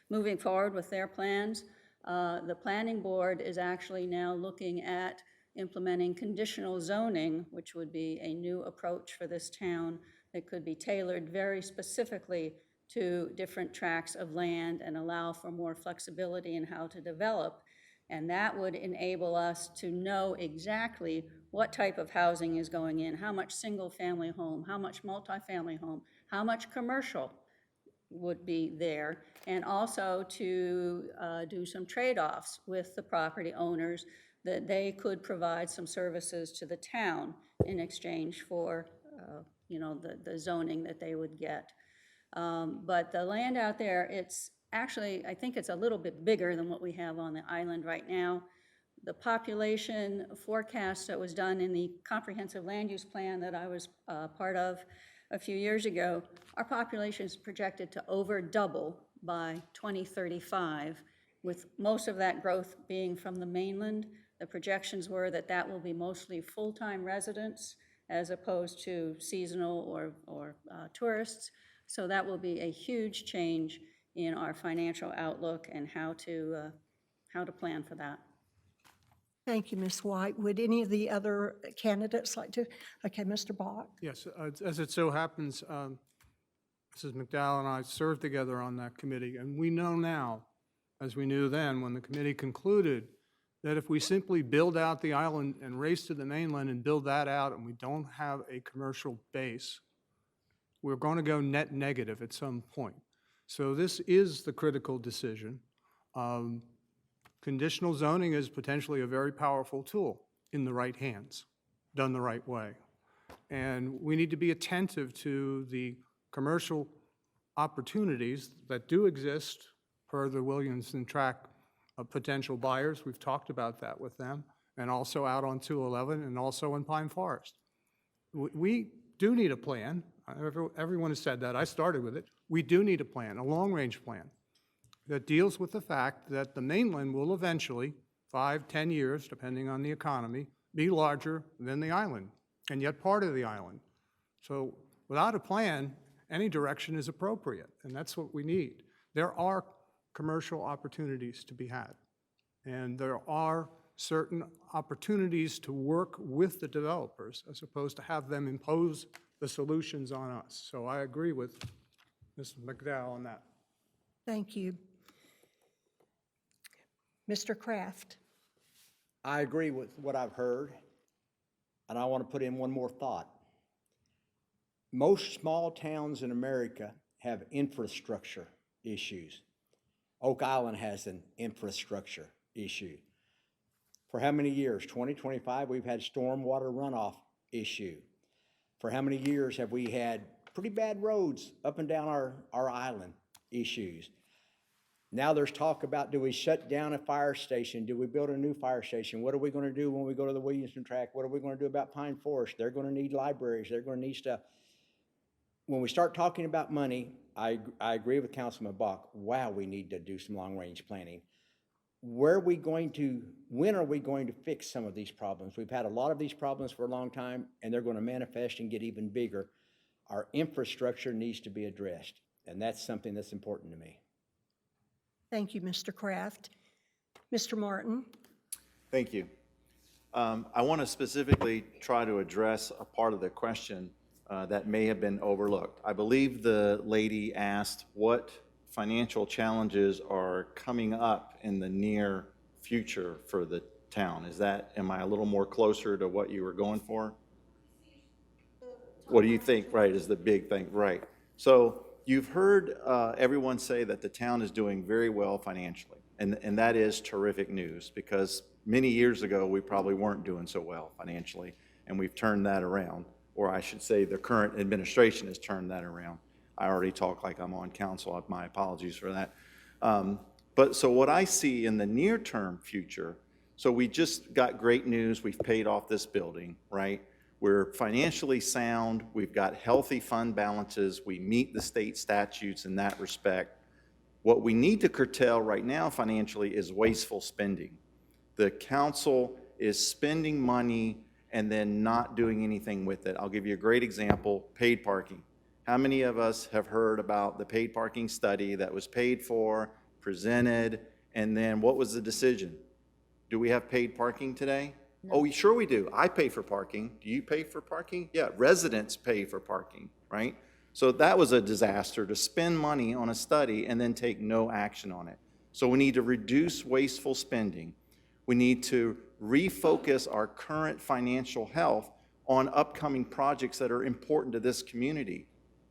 moving forward with their plans. The planning board is actually now looking at implementing conditional zoning, which would be a new approach for this town that could be tailored very specifically to different tracts of land and allow for more flexibility in how to develop. And that would enable us to know exactly what type of housing is going in, how much single-family home, how much multifamily home, how much commercial would be there, and also to do some trade-offs with the property owners that they could provide some services to the town in exchange for the zoning that they would get. But the land out there, it's actually, I think it's a little bit bigger than what we have on the island right now. The population forecast that was done in the comprehensive land use plan that I was part of a few years ago, our population is projected to over double by 2035, with most of that growth being from the mainland. the projections were that that will be mostly full-time residents as opposed to seasonal or tourists. So that will be a huge change in our financial outlook and how to plan for that. Thank you, Ms. White. Would any of the other candidates like to? Okay, Mr. Bach. Yes, as it so happens, Mrs. McDowell and I served together on that committee, and we know now, as we knew then, when the committee concluded, that if we simply build out the island and race to the mainland and build that out, and we don't have a commercial base, we're going to go net negative at some point. So this is the critical decision. Conditional zoning is potentially a very powerful tool in the right hands, done the right way. And we need to be attentive to the commercial opportunities that do exist per the Williamson tract of potential buyers. We've talked about that with them, and also out on 211 and also in Pine Forest. We do need a plan. Everyone has said that. I started with it. We do need a plan, a long-range plan that deals with the fact that the mainland will eventually, 5, 10 years, depending on the economy, be larger than the island, and yet part of the island. So without a plan, any direction is appropriate, and that's what we need. There are commercial opportunities to be had, and there are certain opportunities to work with the developers as opposed to have them impose the solutions on us. So I agree with Ms. McDowell on that. Thank you. Mr. Kraft. I agree with what I've heard, and I want to put in one more thought. Most small towns in America have infrastructure issues. Oak Island has an infrastructure issue. For how many years? 20, 25, we've had stormwater runoff issue. For how many years have we had pretty bad roads up and down our island issues? Now there's talk about, do we shut down a fire station? Do we build a new fire station? What are we going to do when we go to the Williamson tract? What are we going to do about Pine Forest? They're going to need libraries. They're going to need stuff. When we start talking about money, I agree with Councilman Bach. Wow, we need to do some long-range planning. When are we going to fix some of these problems? We've had a lot of these problems for a long time, and they're going to manifest and get even bigger. Our infrastructure needs to be addressed, and that's something that's important to me. Thank you, Mr. Kraft. Mr. Martin. Thank you. I want to specifically try to address a part of the question that may have been overlooked. I believe the lady asked what financial challenges are coming up in the near future for the town. Am I a little more closer to what you were going for? What do you think, right, is the big thing, right? So you've heard everyone say that the town is doing very well financially, and that is terrific news, because many years ago we probably weren't doing so well financially, and we've turned that around, or I should say the current administration has turned that around. I already talk like I'm on council. My apologies for that. But so what I see in the near-term future, so we just got great news. We've paid off this building, right? We're financially sound. We've got healthy fund balances. We meet the state statutes in that respect. What we need to curtail right now financially is wasteful spending. The council is spending money and then not doing anything with it. I'll give you a great example, paid parking. How many of us have heard about the paid parking study that was paid for, presented, and then what was the decision? Do we have paid parking today? No. Oh, sure we do. I pay for parking. Do you pay for parking? Yeah, residents pay for parking, right? So that was a disaster, to spend money on a study and then take no action on it. So we need to reduce wasteful spending. We need to refocus our current financial health on upcoming projects that are important to this community.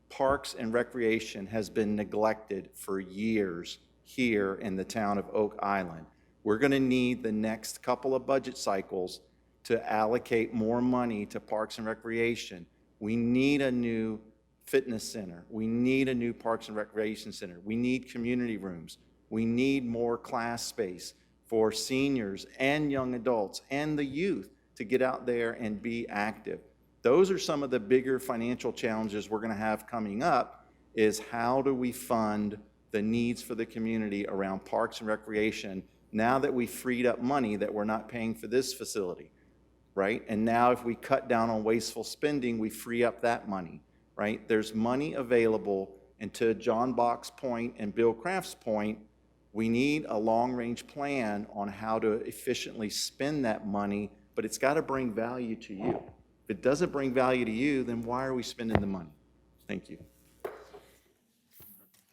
Parks and recreation has been neglected for years here in the town of Oak Island. We're going to need the next couple of budget cycles to allocate more money to parks and recreation. We need a new fitness center. We need a new parks and recreation center. We need community rooms. We need more class space for seniors and young adults and the youth to get out there and be active. Those are some of the bigger financial challenges we're going to have coming up, is how do we fund the needs for the community around parks and recreation Now that we freed up money that we're not paying for this facility, right? And now if we cut down on wasteful spending, we free up that money, right? There's money available, and to John Bach's point and Bill Kraft's point, we need a long-range plan on how to efficiently spend that money, but it's got to bring value to you. If it doesn't bring value to you, then why are we spending the money? Thank you.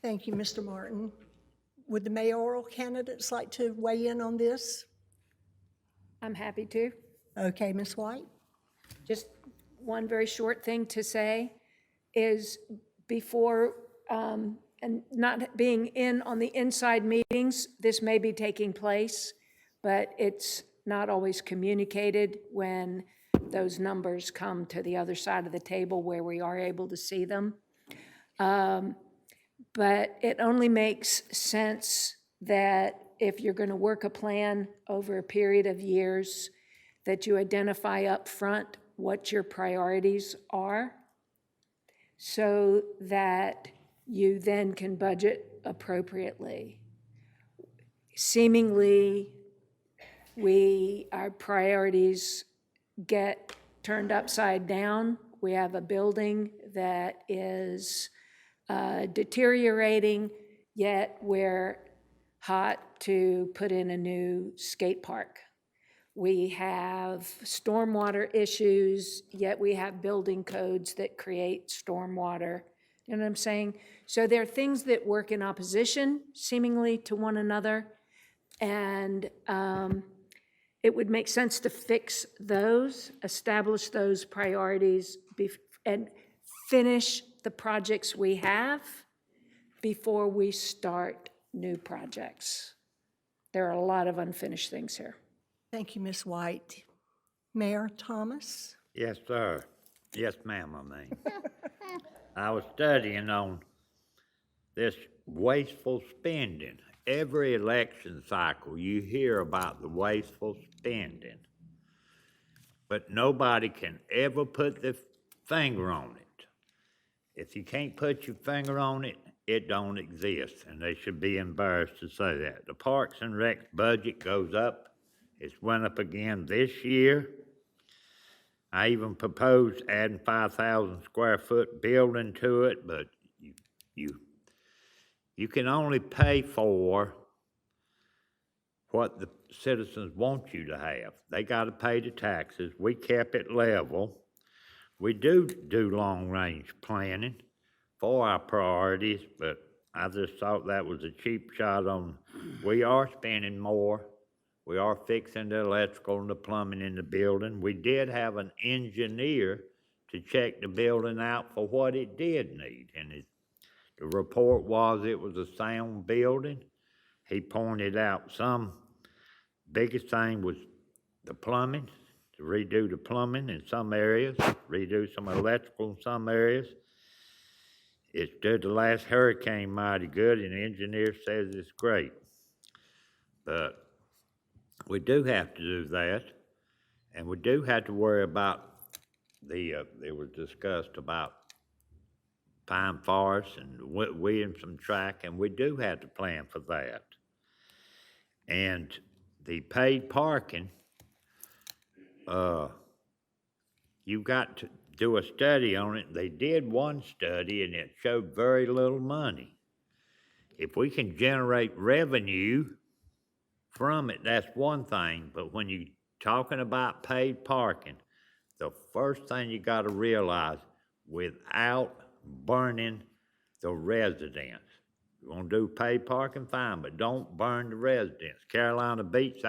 Thank you, Mr. Martin. Would the mayoral candidates like to weigh in on this? I'm happy to. Okay, Ms. White? Just one very short thing to say is before, and not being in on the inside meetings, this may be taking place, but it's not always communicated when those numbers come to the other side of the table where we are able to see them. But it only makes sense that if you're going to work a plan over a period of years, that you identify up front what your priorities are so that you then can budget appropriately. Seemingly, our priorities get turned upside down. We have a building that is deteriorating, yet we're hot to put in a new skate park. We have stormwater issues, yet we have building codes that create stormwater. You know what I'm saying? So there are things that work in opposition, seemingly, to one another, and it would make sense to fix those, establish those priorities, and finish the projects we have before we start new projects. There are a lot of unfinished things here. Thank you, Ms. White. Mayor Thomas? Yes, sir. Yes, ma'am, I mean. I was studying on this wasteful spending. Every election cycle, you hear about the wasteful spending, but nobody can ever put their finger on it. If you can't put your finger on it, it don't exist, and they should be embarrassed to say that. The Parks and Rec budget goes up. It's went up again this year. I even proposed adding 5,000 square foot building to it, but you can only pay for what the citizens want you to have. They got to pay the taxes. We kept it level. We do long-range planning for our priorities, but I just thought that was a cheap shot on, we are spending more. We are fixing the electrical and the plumbing in the building. We did have an engineer to check the building out for what it did need, and the report was it was a sound building. He pointed out biggest thing was the plumbing, to redo the plumbing in some areas, redo some electrical in some areas. It stood the last hurricane mighty good, and the engineer says it's great. But we do have to do that, and we do have to worry about it was discussed about pine forests and Williamson track, and we do have to plan for that. And the paid parking, you got to do a study on it. They did one study, and it showed very little money. If we can generate revenue from it, that's one thing, but when you're talking about paid parking, the first thing you got to realize, without burning the residents. You want to do paid parking, fine, but don't burn the residents. Carolina Beach,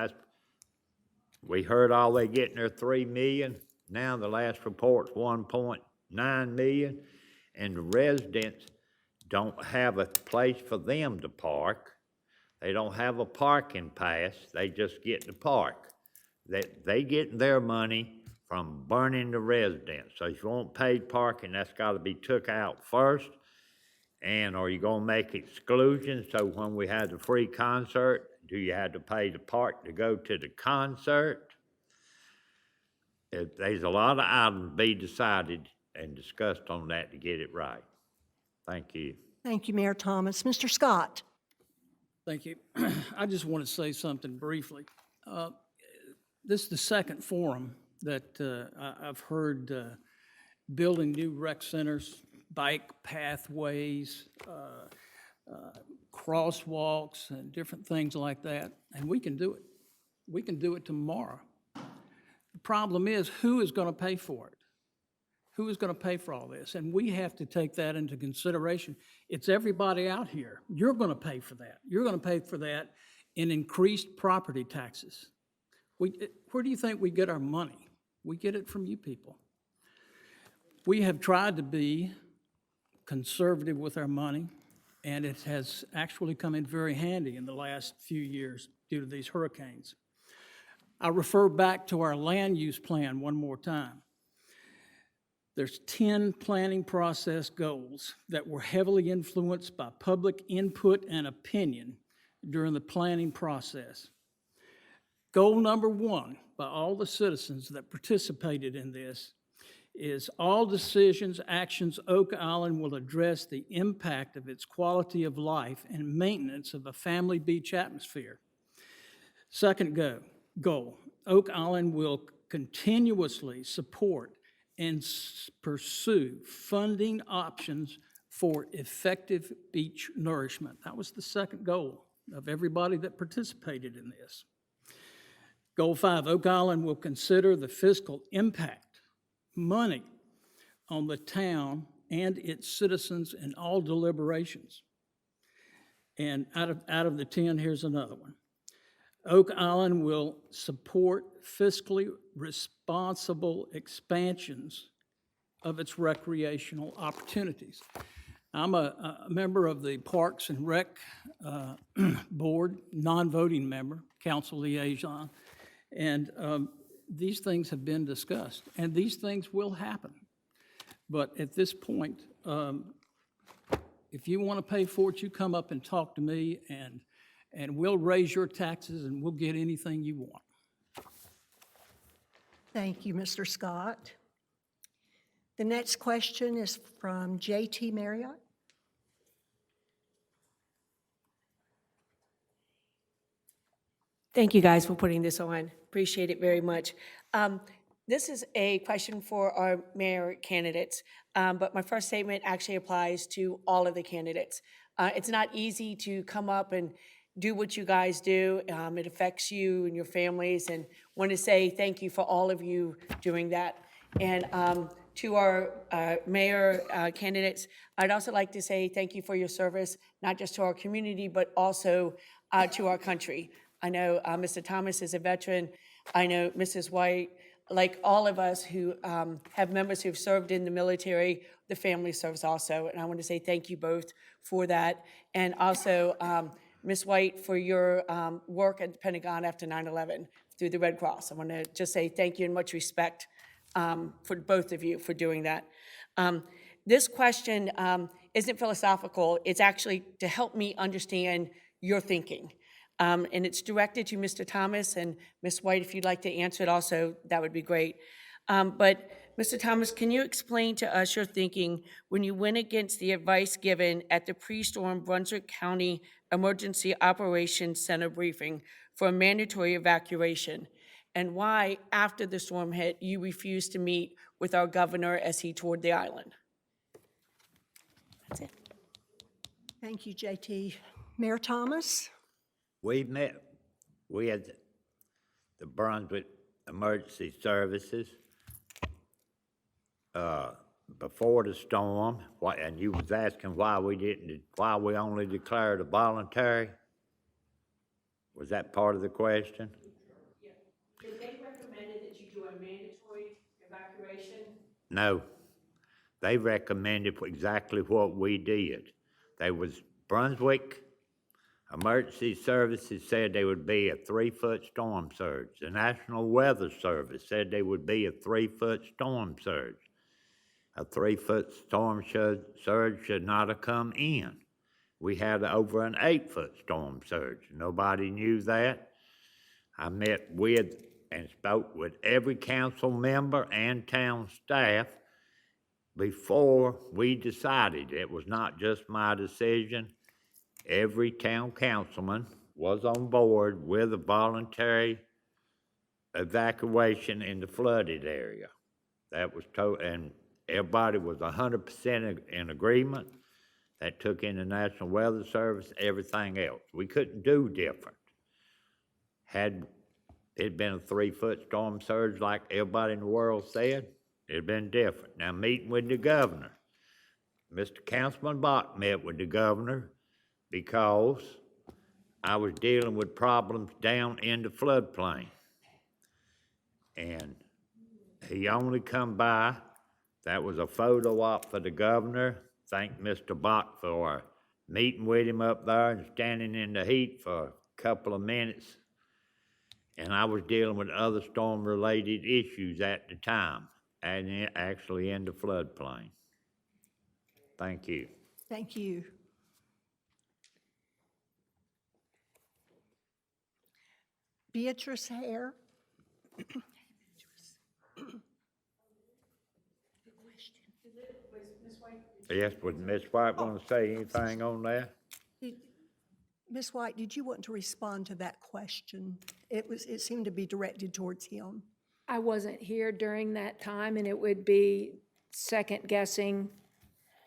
we heard all they getting their $3 million. Now the last report's 1.9 million, and the residents don't have a place for them to park. They don't have a parking pass. They just get to park. They get their money from burning the residents. So if you want paid parking, that's got to be took out first. And are you going to make exclusions? So when we had the free concert, do you have to pay the park to go to the concert? There's a lot of items to be decided and discussed on that to get it right. Thank you. Thank you, Mayor Thomas. Mr. Scott? Thank you. I just want to say something briefly. This is the second forum that I've heard building new rec centers, bike pathways, crosswalks, and different things like that, and we can do it. We can do it tomorrow. The problem is, who is going to pay for it? Who is going to pay for all this? And we have to take that into consideration. It's everybody out here. You're going to pay for that. You're going to pay for that in increased property taxes. Where do you think we get our money? We get it from you people. We have tried to be conservative with our money, and it has actually come in very handy in the last few years due to these hurricanes. I refer back to our land use plan one more time. There's 10 planning process goals that were heavily influenced by public input and opinion during the planning process. Goal number 1 by all the citizens that participated in this is all decisions, actions, Oak Island will address the impact of its quality of life and maintenance of a family beach atmosphere. Second goal, Oak Island will continuously support and pursue funding options for effective beach nourishment. That was the second goal of everybody that participated in this. Goal 5, Oak Island will consider the fiscal impact, money, on the town and its citizens in all deliberations. And out of the 10, here's another one. Oak Island will support fiscally responsible expansions of its recreational opportunities. I'm a member of the Parks and Rec Board, non-voting member, council liaison, and these things have been discussed, and these things will happen. But at this point, if you want to pay for it, you come up and talk to me, and we'll raise your taxes and we'll get anything you want. Thank you, Mr. Scott. The next question is from J.T. Marriott. Thank you guys for putting this on. Appreciate it very much. This is a question for our mayor candidates, but my first statement actually applies to all of the candidates. It's not easy to come up and do what you guys do. It affects you and your families, and want to say thank you for all of you doing that. And to our mayor candidates, I'd also like to say thank you for your service, not just to our community, but also to our country. I know Mr. Thomas is a veteran. I know Mrs. White, like all of us who have members who've served in the military, the family serves also. And I want to say thank you both for that. And also, Ms. White, for your work at the Pentagon after 9/11 through the Red Cross. I want to just say thank you and much respect for both of you for doing that. This question isn't philosophical. It's actually to help me understand your thinking. And it's directed to Mr. Thomas, and Ms. White, if you'd like to answer it also, that would be great. But Mr. Thomas, can you explain to us your thinking when you went against the advice given at the pre-storm Brunswick County Emergency Operations Center briefing for a mandatory evacuation, and why, after the storm hit, you refused to meet with our governor as he toured the island? That's it. Thank you, J.T. Mayor Thomas? We had the Brunswick Emergency Services before the storm, and you was asking why we only declared a voluntary? Was that part of the question? Yeah. Did they recommended that you do a mandatory evacuation? No. They recommended exactly what we did. They was Brunswick Emergency Services said there would be a 3-foot storm surge. The National Weather Service said there would be a 3-foot storm surge. A 3-foot storm surge should not have come in. We had over an 8-foot storm surge. Nobody knew that. I met with and spoke with every council member and town staff before we decided. It was not just my decision. every town councilman was on board with a voluntary evacuation in the flooded area. That was and everybody was 100% in agreement. That took in the National Weather Service, everything else. We couldn't do different. Had it been a 3-foot storm surge like everybody in the world said, it'd been different. Now, meeting with the governor, Mr. Councilman Bach met with the governor because I was dealing with problems down in the floodplain. And he only come by, that was a photo op for the governor. Thank Mr. Bach for meeting with him up there and standing in the heat for a couple of minutes. And I was dealing with other storm-related issues at the time, and actually in the floodplain. Thank you. Thank you. Beatrice Hare. Yes, would Ms. White want to say anything on that? Ms. White, did you want to respond to that question? It seemed to be directed towards him. I wasn't here during that time, and it would be second guessing,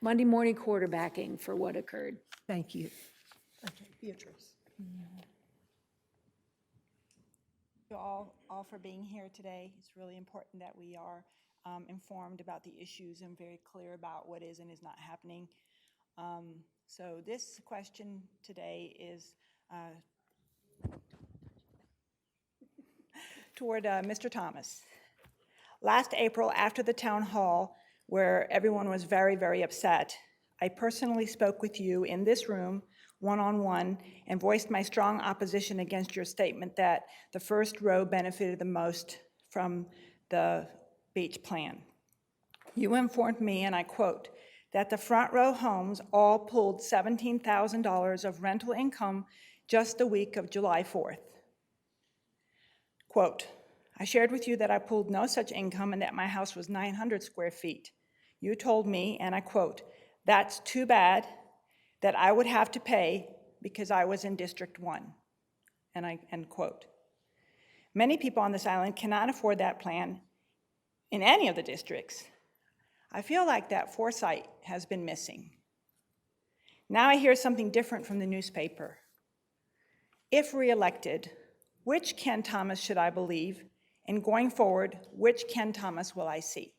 Monday morning quarterbacking for what occurred. Thank you. Okay, Beatrice. You all for being here today. It's really important that we are informed about the issues and very clear about what is and is not happening. So this question today is toward Mr. Thomas. Last April, after the town hall, where everyone was very, very upset, I personally spoke with you in this room, one-on-one, and voiced my strong opposition against your statement that the first row benefited the most from the beach plan. You informed me, and I quote, that the front row homes all pulled $17,000 of rental income just the week of July 4th. Quote, I shared with you that I pulled no such income and that my house was 900 square feet. You told me, and I quote, that's too bad that I would have to pay because I was in District 1, and I end quote. Many people on this island cannot afford that plan in any of the districts. I feel like that foresight has been missing. Now I hear something different from the newspaper. If reelected, which Ken Thomas should I believe? And going forward, which Ken Thomas will I see?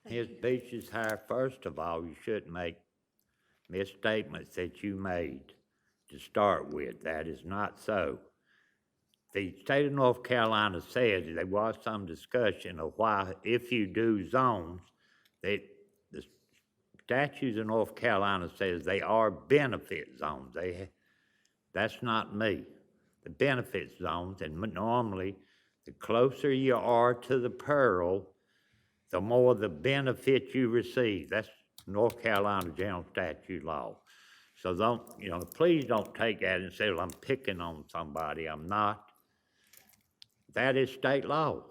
His beaches higher, first of all, you shouldn't make misstatements that you made to start with. That is not so. The state of North Carolina said there was some discussion of why, if you do zones, the statutes of North Carolina says they are benefit zones. That's not me. The benefit zones, and normally the closer you are to the peril, the more the benefit you receive. That's North Carolina General Statute law. So please don't take that and say, well, I'm picking on somebody. I'm not. That is state law.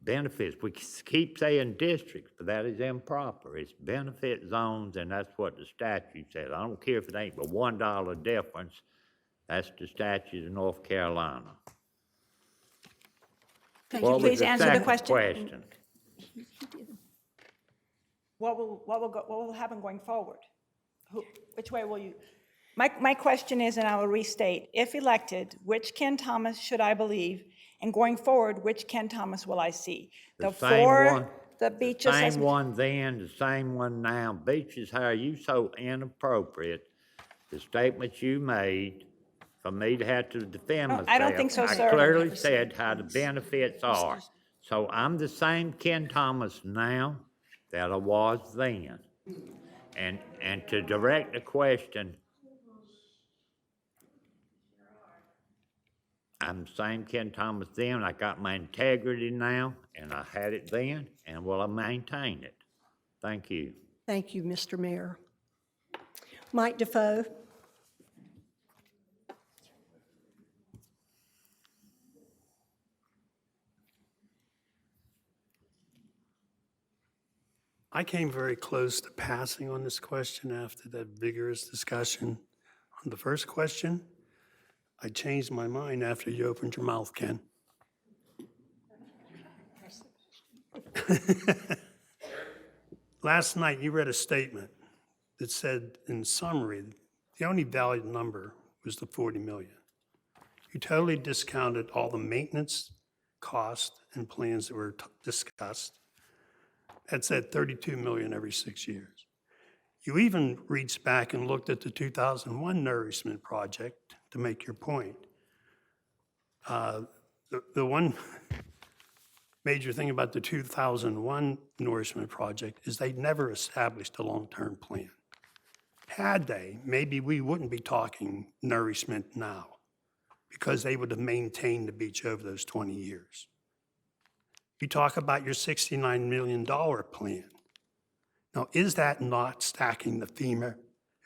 Benefits, we keep saying districts, but that is improper. It's benefit zones, and that's what the statute says. I don't care if it ain't but $1 difference. That's the statute of North Carolina. Could you please answer the question? He did. What will happen going forward? Which way will you? My question is, and I will restate, if elected, which Ken Thomas should I believe? And going forward, which Ken Thomas will I see? The beach assessment. The same one then, the same one now. Beaches, how are you so inappropriate? The statements you made for me to have to defend myself. I don't think so, sir. I clearly said how the benefits are. So I'm the same Ken Thomas now that I was then. And to direct the question, I'm the same Ken Thomas then. I got my integrity now, and I had it then, and will I maintain it? Thank you. Thank you, Mr. Mayor. Mike Defoe. I came very close to passing on this question after that vigorous discussion on the first question. I changed my mind after you opened your mouth, Ken. Last night, you read a statement that said, in summary, the only valid number was the 40 million. You totally discounted all the maintenance costs and plans that were discussed. That said 32 million every 6 years. You even reached back and looked at the 2001 Nourishment project to make your point. The one major thing about the 2001 Nourishment project is they never established a long-term plan. Had they, maybe we wouldn't be talking Nourishment now, because they would have maintained the beach over those 20 years. You talk about your $69 million plan. Now, is that not stacking the FEMA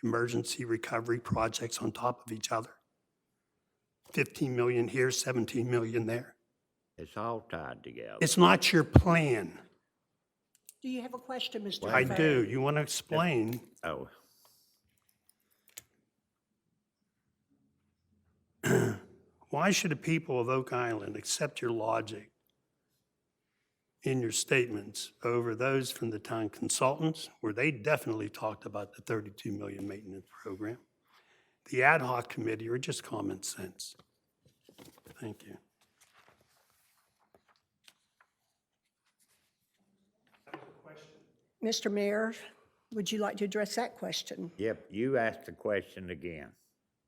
emergency recovery projects on top of each other? 15 million here, 17 million there. It's all tied together. It's not your plan. Do you have a question, Mr. I Farley? do. You want to explain? Oh, Why should the people of Oak Island accept your logic in your statements over those from the town consultants, where they definitely talked about the 32 million maintenance program, the ad hoc committee, or just common sense? Thank you. Mr. Mayor, would you like to address that question? yep, you asked the question again.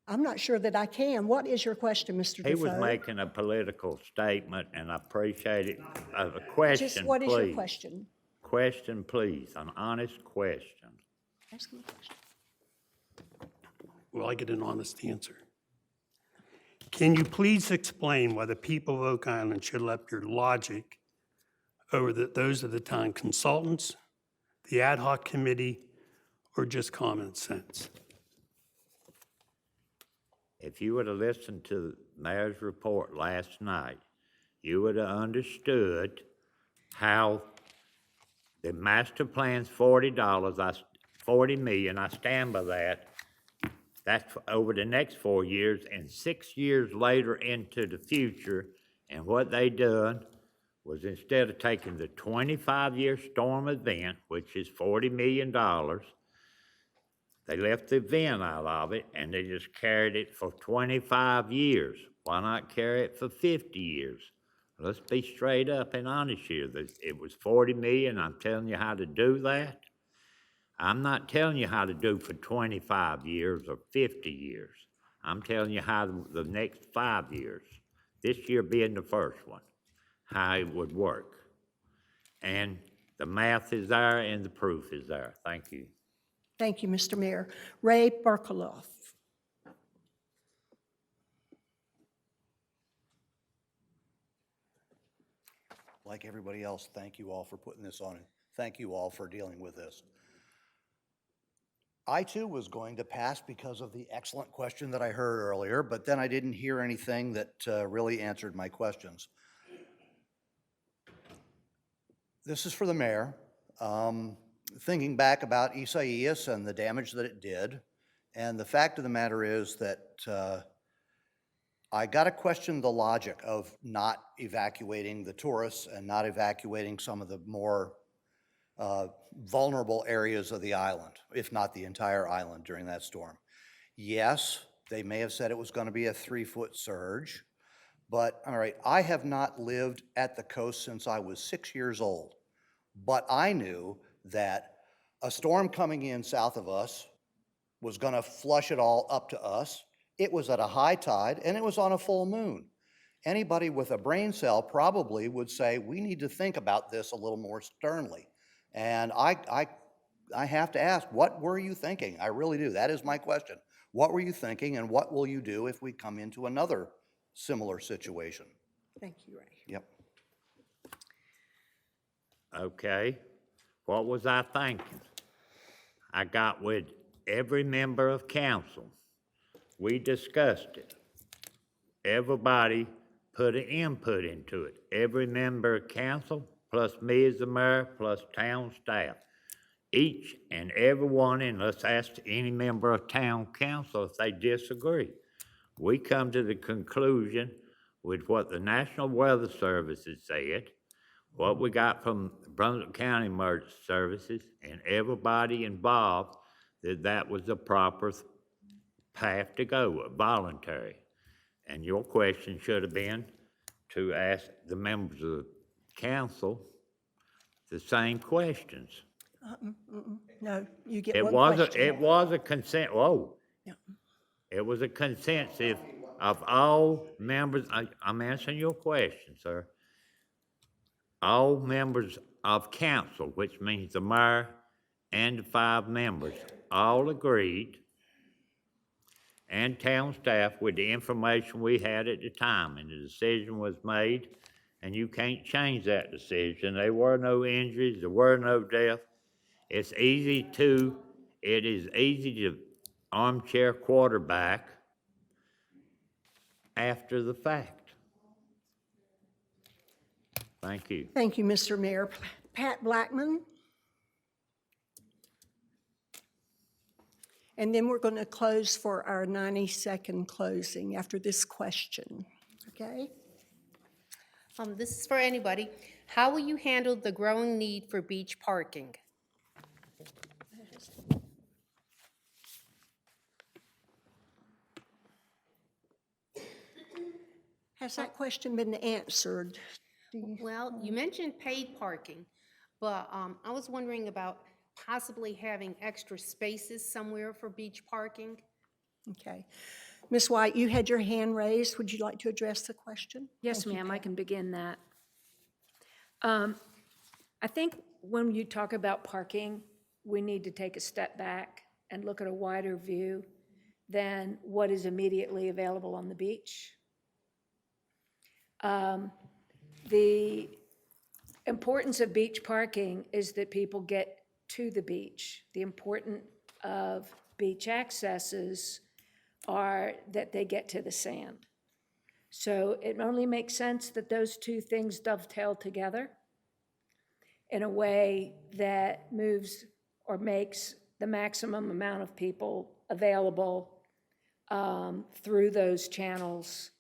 I'm not sure that I can. What is your question, Mr. Defoe? He was making a political statement, and I appreciate it. A question, Just what is your please. question? Question, please, an honest question. Ask me a question. Will I get an honest answer? Can you please explain why the people of Oak Island should let your logic over those of the town consultants, the ad hoc committee, or just common sense? If you would have listened to the mayor's report last night, you would have understood how the master plan's $40, 40 million, I stand by that. That's over the next 4 years and 6 years later into the future. And what they done was, instead of taking the 25-year storm event, which is $40 million, they left the event out of it, and they just carried it for 25 years. Why not carry it for 50 years? Let's be straight up and honest here. It was 40 million. I'm telling you how to do that. I'm not telling you how to do for 25 years or 50 years. I'm telling you how the next 5 years, this year being the first one, how it would work. And the math is there and the proof is there. Thank you. Thank you, Mr. Mayor. Ray Berkaloff. Like everybody else, thank you all for putting this on, and thank you all for dealing with this. I too was going to pass because of the excellent question that I heard earlier, but then I didn't hear anything that really answered my questions. This is for the mayor. Thinking back about Isaias and the damage that it did, and the fact of the matter is that I got to question the logic of not evacuating the tourists and not evacuating some of the more vulnerable areas of the island, if not the entire island during that storm. Yes, they may have said it was going to be a 3-foot surge, but all right, I have not lived at the coast since I was 6 years old, but I knew that a storm coming in south of us was going to flush it all up to us. It was at a high tide and it was on a full moon. Anybody with a brain cell probably would say, we need to think about this a little more sternly. And I have to ask, what were you thinking? I really do. That is my question. What were you thinking, and what will you do if we come into another similar situation? Thank you, Ray. Yep. Okay, what was I thinking? I got with every member of council. We discussed it. Everybody put an input into it. Every member of council, plus me as the mayor, plus town staff. each and every one, and let's ask any member of town council if they disagree. We come to the conclusion with what the National Weather Service has said, what we got from Brunswick County Emergency Services, and everybody involved, that that was the proper path to go, voluntary. And your question should have been to ask the members of the council the same questions. No, you get It one was question. it was a consent, it was a consensus of all members, I'm answering your question, sir. All members of council, which means the mayor and the 5 members, all agreed, and town staff with the information we had at the time, and the decision was made, and you can't change that decision. There were no injuries, there were no deaths. It is easy to armchair quarterback after the fact. Thank you. Thank you, Mr. Mayor. Pat Blackman? And then we're going to close for our 90-second closing after this question, okay? This is for anybody. How will you handle the growing need for beach parking? Has that question been answered? Well, you mentioned paid parking, but I was wondering about possibly having extra spaces somewhere for beach parking. Okay. Ms. White, you had your hand raised. Would you like to address the question? Yes, ma'am, I can begin that. I think when you talk about parking, we need to take a step back and look at a wider view than what is immediately available on the beach. The importance of beach parking is that people get to the beach. The importance of beach accesses are that they get to the sand. So it only makes sense that those two things dovetail together in a way that moves or makes the maximum amount of people available through those channels,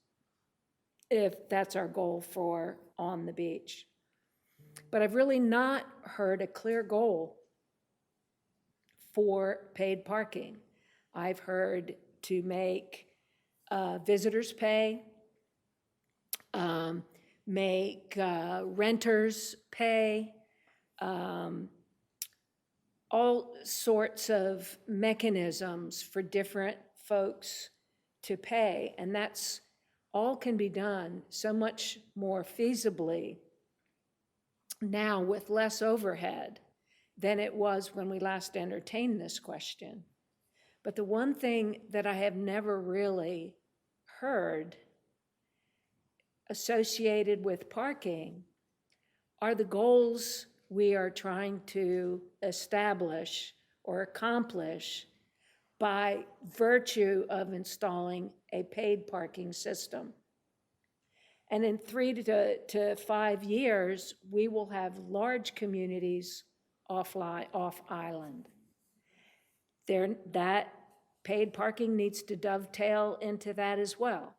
if that's our goal for on the beach. But I've really not heard a clear goal for paid parking. I've heard to make visitors pay, make renters pay, all sorts of mechanisms for different folks to pay. And that's all can be done so much more feasibly now with less overhead than it was when we last entertained this question. But the one thing that I have never really heard associated with parking are the goals we are trying to establish or accomplish by virtue of installing a paid parking system. And in 3 to 5 years, we will have large communities off island. That paid parking needs to dovetail into that as well.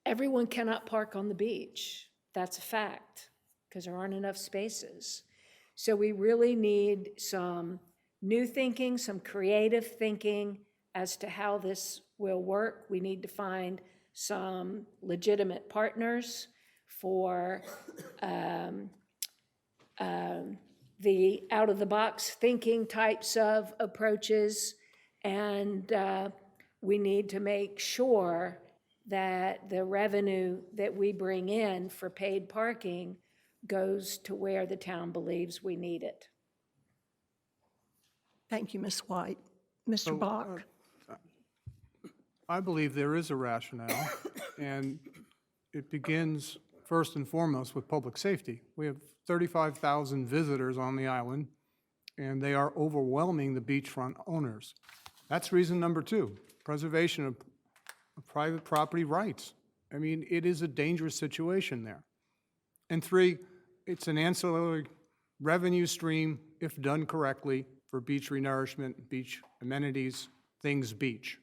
Everyone cannot park on the beach. That's a fact, because there aren't enough spaces. So we really need some new thinking, some creative thinking as to how this will work. We need to find some legitimate partners for the out-of-the-box thinking types of approaches, and we need to make sure that the revenue that we bring in for paid parking goes to where the town believes we need it. Thank you, Ms. White. Mr. Bach? I believe there is a rationale, and it begins first and foremost with public safety. We have 35,000 visitors on the island, and they are overwhelming the beachfront owners. That's reason number 2, preservation of private property rights. I mean, it is a dangerous situation there. And 3, it's an ancillary revenue stream, if done correctly, for beach renourishment, beach amenities, things beach.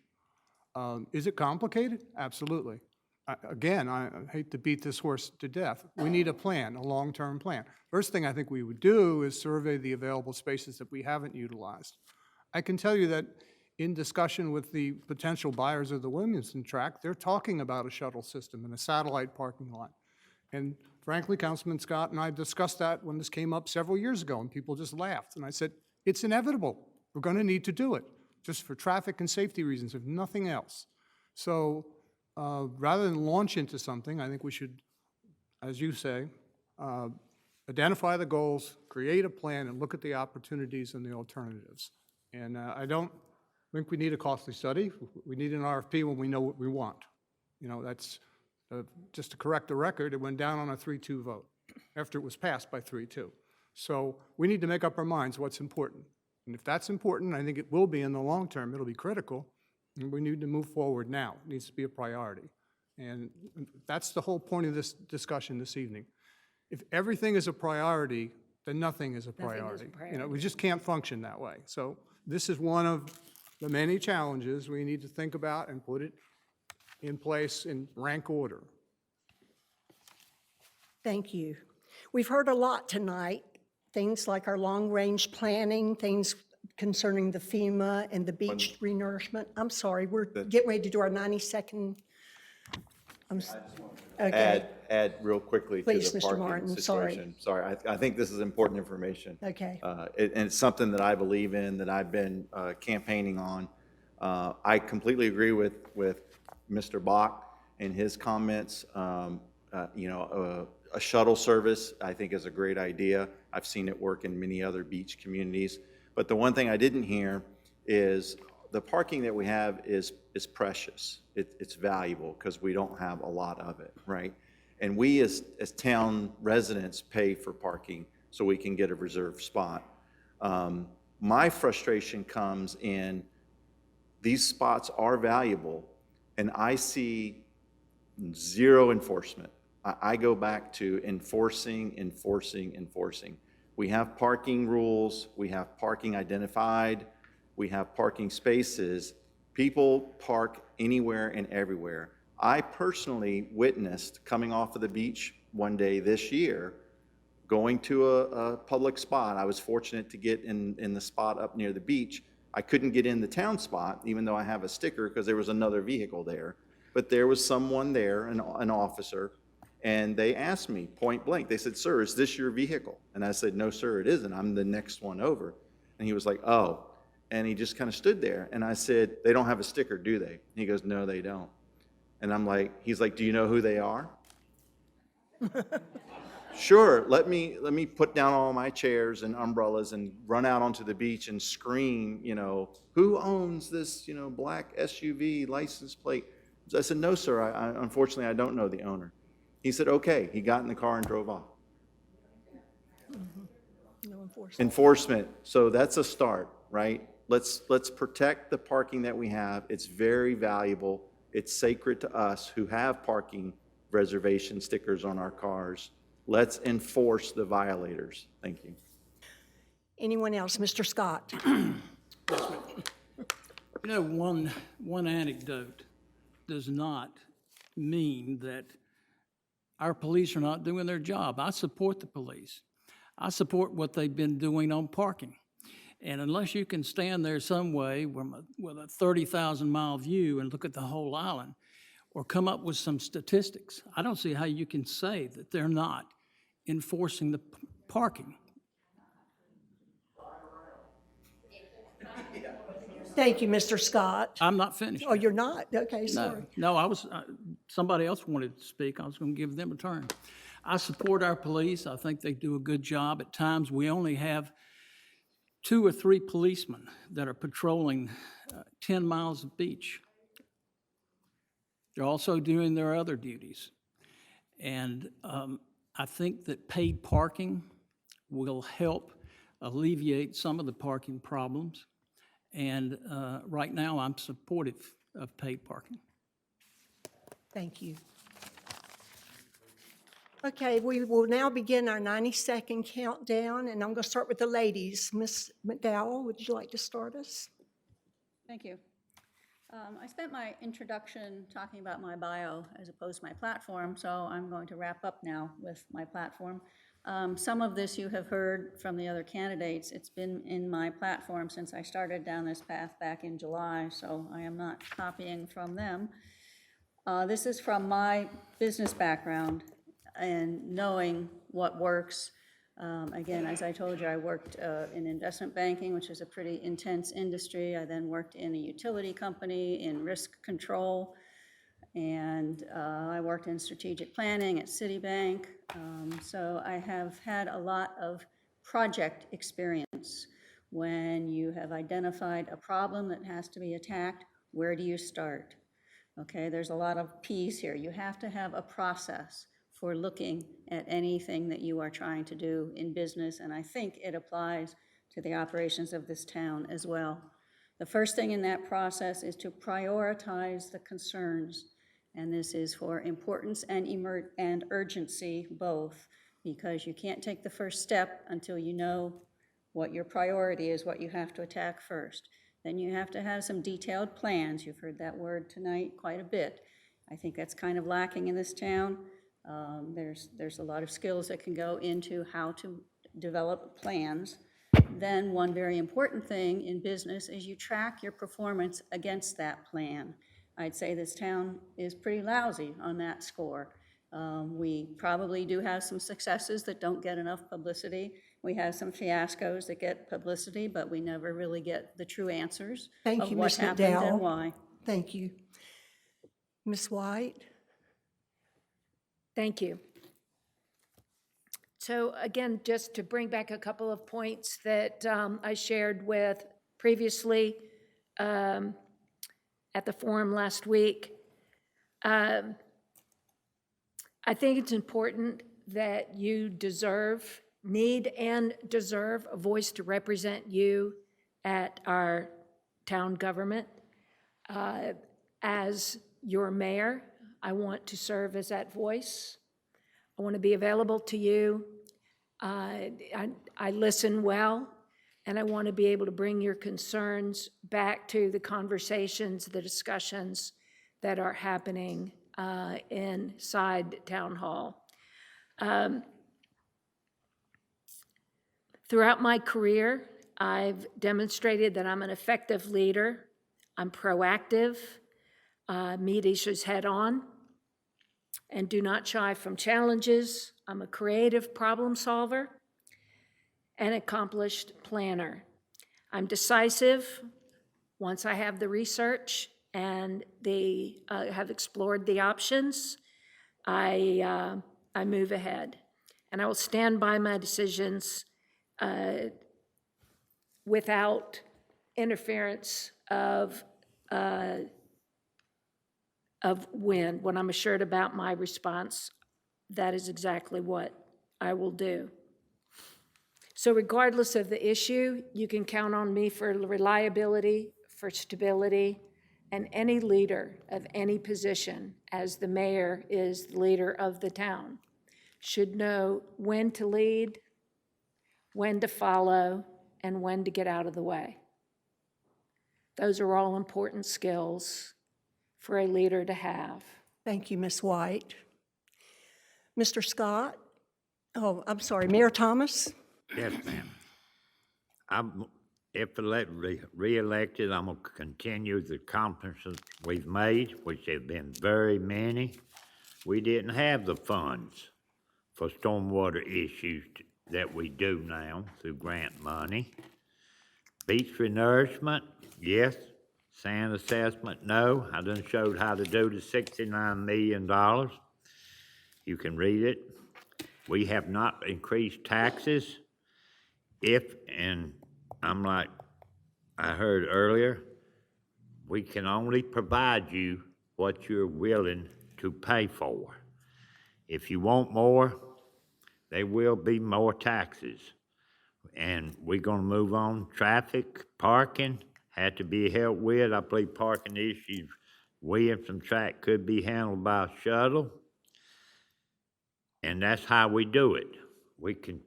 Is it complicated? Absolutely. Again, I hate to beat this horse to death. We need a plan, a long-term plan. First thing I think we would do is survey the available spaces that we haven't utilized. I can tell you that in discussion with the potential buyers of the Williamson tract, they're talking about a shuttle system and a satellite parking lot. And frankly, Councilman Scott and I discussed that when this came up several years ago, and people just laughed. And I said, it's inevitable. We're going to need to do it, just for traffic and safety reasons, if nothing else. So rather than launch into something, I think we should, as you say, identify the goals, create a plan, and look at the opportunities and the alternatives. And I don't think we need a costly study. We need an RFP when we know what we want. You know, that's, just to correct the record, it went down on a 3-2 vote after it was passed by 3-2. So we need to make up our minds what's important. And if that's important, I think it will be in the long term. It'll be critical. And we need to move forward now. It needs to be a priority. And that's the whole point of this discussion this evening. If everything is a priority, then nothing is a priority. You know, we just can't function that way. So this is one of the many challenges we need to think about and put it in place in rank order. Thank you. We've heard a lot tonight, things like our long-range planning, things concerning the FEMA and the beach renourishment. I'm sorry, we're getting ready to do our 90-second. Okay. Add real quickly to Please, the Mr. parking Martin, situation. Sorry, I think this is important information. Okay. And it's something that I believe in, that I've been campaigning on. I completely agree with Mr. Bach and his comments. You know, a shuttle service, I think, is a great idea. I've seen it work in many other beach communities. But the one thing I didn't hear is the parking that we have is precious. It's valuable because we don't have a lot of it, right? And we as town residents pay for parking so we can get a reserved spot. My frustration comes in these spots are valuable and I see zero enforcement. I go back to enforcing. We have parking rules, we have parking identified, we have parking spaces. People park anywhere and everywhere. I personally witnessed coming off of the beach one day this year, going to a public spot. I was fortunate to get in the spot up near the beach. I couldn't get in the town spot, even though I have a sticker, because there was another vehicle there. But there was someone there, an officer, and they asked me point blank. They said, "Sir, is this your vehicle?" And I said, "No, sir, it isn't. I'm the next one over." And he was like, "Oh." And he just kind of stood there. And I said, "They don't have a sticker, do they?" And he goes, "No, they don't." And I'm like, he's like, "Do you know who they are?" Sure, let me put down all my chairs and umbrellas and run out onto the beach and scream, you know, "Who owns this, you know, black SUV license plate?" So I said, "No, sir, unfortunately, I don't know the owner." He said, "Okay." He got in the car and drove off. No enforcement. Enforcement. So that's a start, right? Let's protect the parking that we have. It's very valuable. It's sacred to us who have parking reservation stickers on our cars. Let's enforce the violators. Thank you. Anyone else? Mr. Scott? You know, one anecdote does not mean that our police are not doing their job. I support the police. I support what they've been doing on parking. And unless you can stand there some way with a 30,000-mile view and look at the whole island, or come up with some statistics, I don't see how you can say that they're not enforcing the parking. Thank you, Mr. Scott. I'm not finished. Oh, you're not? Okay, sorry. No, I was, somebody else wanted to speak. I was going to give them a turn. I support our police. I think they do a good job. At times, we only have 2 or 3 policemen that are patrolling 10 miles of beach. They're also doing their other duties. And I think that paid parking will help alleviate some of the parking problems. And right now, I'm supportive of paid parking. Thank you. Okay, we will now begin our 90-second countdown, and I'm going to start with the ladies. Ms. McDowell, would you like to start us? Thank you. I spent my introduction talking about my bio as opposed to my platform, so I'm going to wrap up now with my platform. Some of this you have heard from the other candidates. It's been in my platform since I started down this path back in July, so I am not copying from them. This is from my business background and knowing what works. Again, as I told you, I worked in investment banking, which is a pretty intense industry. I then worked in a utility company in risk control, and I worked in strategic planning at Citibank. So I have had a lot of project experience. When you have identified a problem that has to be attacked, where do you start? Okay, there's a lot of P's here. You have to have a process for looking at anything that you are trying to do in business, and I think it applies to the operations of this town as well. The first thing in that process is to prioritize the concerns, and this is for importance and urgency both, because you can't take the first step until you know what your priority is, what you have to attack first. Then you have to have some detailed plans. You've heard that word tonight quite a bit. I think that's kind of lacking in this town. There's a lot of skills that can go into how to develop plans. Then one very important thing in business is you track your performance against that plan. I'd say this town is pretty lousy on that score. We probably do have some successes that don't get enough publicity. We have some fiascos that get publicity, but we never really get the true answers Thank you, of what Ms. happened and McDowell. why. Thank you. Ms. White? Thank you. So again, just to bring back a couple of points that I shared with previously at the forum last week. I think it's important that you need and deserve a voice to represent you at our town government. As your mayor, I want to serve as that voice. I want to be available to you. I listen well, and I want to be able to bring your concerns back to the conversations, the discussions that are happening inside Town Hall. Throughout my career, I've demonstrated that I'm an effective leader. I'm proactive, meet issues head on, and do not shy from challenges. I'm a creative problem solver and accomplished planner. I'm decisive once I have the research and have explored the options. I move ahead, and I will stand by my decisions without interference of wind. When I'm assured about my response, that is exactly what I will do. So regardless of the issue, you can count on me for reliability, for stability, and any leader of any position, as the mayor is the leader of the town, should know when to lead, when to follow, and when to get out of the way. Those are all important skills for a leader to have. Thank you, Ms. White. Mr. Scott? Oh, I'm sorry, Mayor Thomas? Yes, ma'am. If re-elected, I'm going to continue the accomplishments we've made, which have been very many. We didn't have the funds for stormwater issues that we do now through grant money. Beach Nourishment, yes. Sand assessment, no. I done showed how to do the $69 million. You can read it. We have not increased taxes. And I'm like I heard earlier, we can only provide you what you're willing to pay for. If you want more, there will be more taxes. And we're gonna move on. Traffic, parking, had to be helped with. I believe parking issues, Williamson track could be handled by a shuttle. And that's how we do it. We can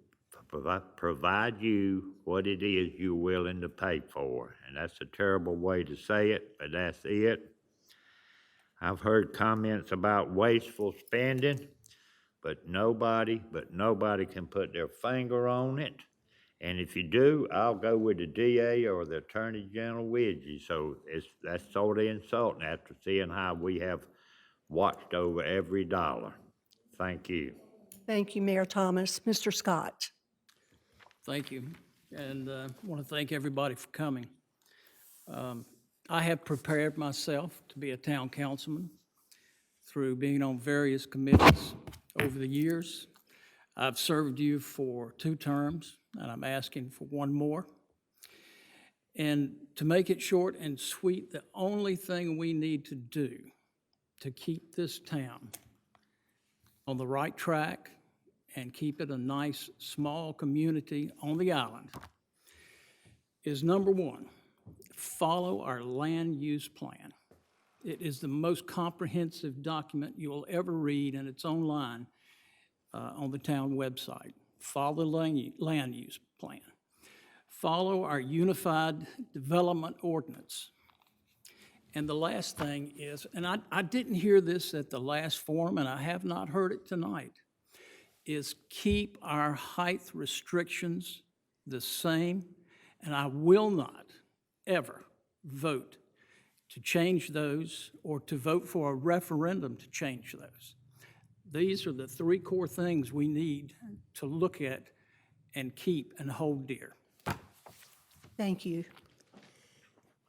provide you what it is you're willing to pay for. And that's a terrible way to say it, but that's it. I've heard comments about wasteful spending, but nobody can put their finger on it. And if you do, I'll go with the DA or the Attorney General with you. So that's sort of insulting after seeing how we have watched over every dollar. Thank you. Thank you, Mayor Thomas. Mr. Scott. Thank you, and I want to thank everybody for coming. I have prepared myself to be a town councilman through being on various committees over the years. I've served you for 2 terms, and I'm asking for 1 more. And to make it short and sweet, the only thing we need to do to keep this town on the right track and keep it a nice, small community on the island is, number 1, follow our land use plan. It is the most comprehensive document you will ever read, and it's online on the town website. Follow the land use plan. Follow our unified development ordinance. And the last thing is, and I didn't hear this at the last forum, and I have not heard it tonight, is keep our height restrictions the same, and I will not ever vote to change those or to vote for a referendum to change those. These are the 3 core things we need to look at and keep and hold dear. Thank you.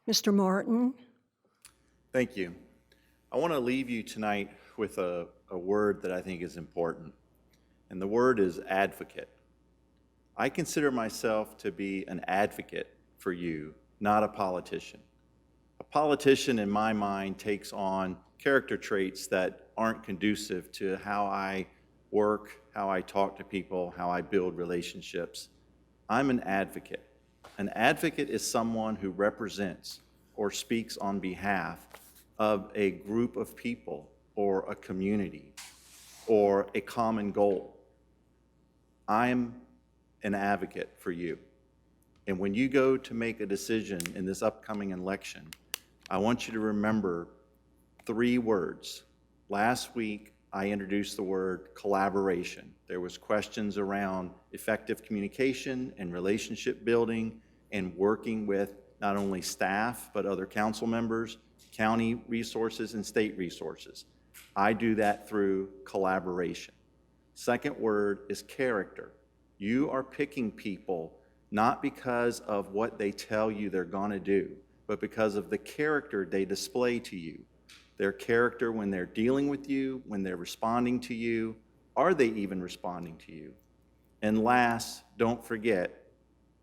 Mr. Martin. Thank you. I want to leave you tonight with a word that I think is important, and the word is advocate. I consider myself to be an advocate for you, not a politician. A politician, in my mind, takes on character traits that aren't conducive to how I work, how I talk to people, how I build relationships. I'm an advocate. An advocate is someone who represents or speaks on behalf of a group of people or a community or a common goal. I'm an advocate for you. And when you go to make a decision in this upcoming election, I want you to remember 3 words. Last week, I introduced the word collaboration. There was questions around effective communication and relationship building and working with not only staff, but other council members, county resources, and state resources. I do that through collaboration. Second word is character. You are picking people not because of what they tell you they're gonna do, but because of the character they display to you. Their character when they're dealing with you, when they're responding to you, are they even responding to you? And last, don't forget,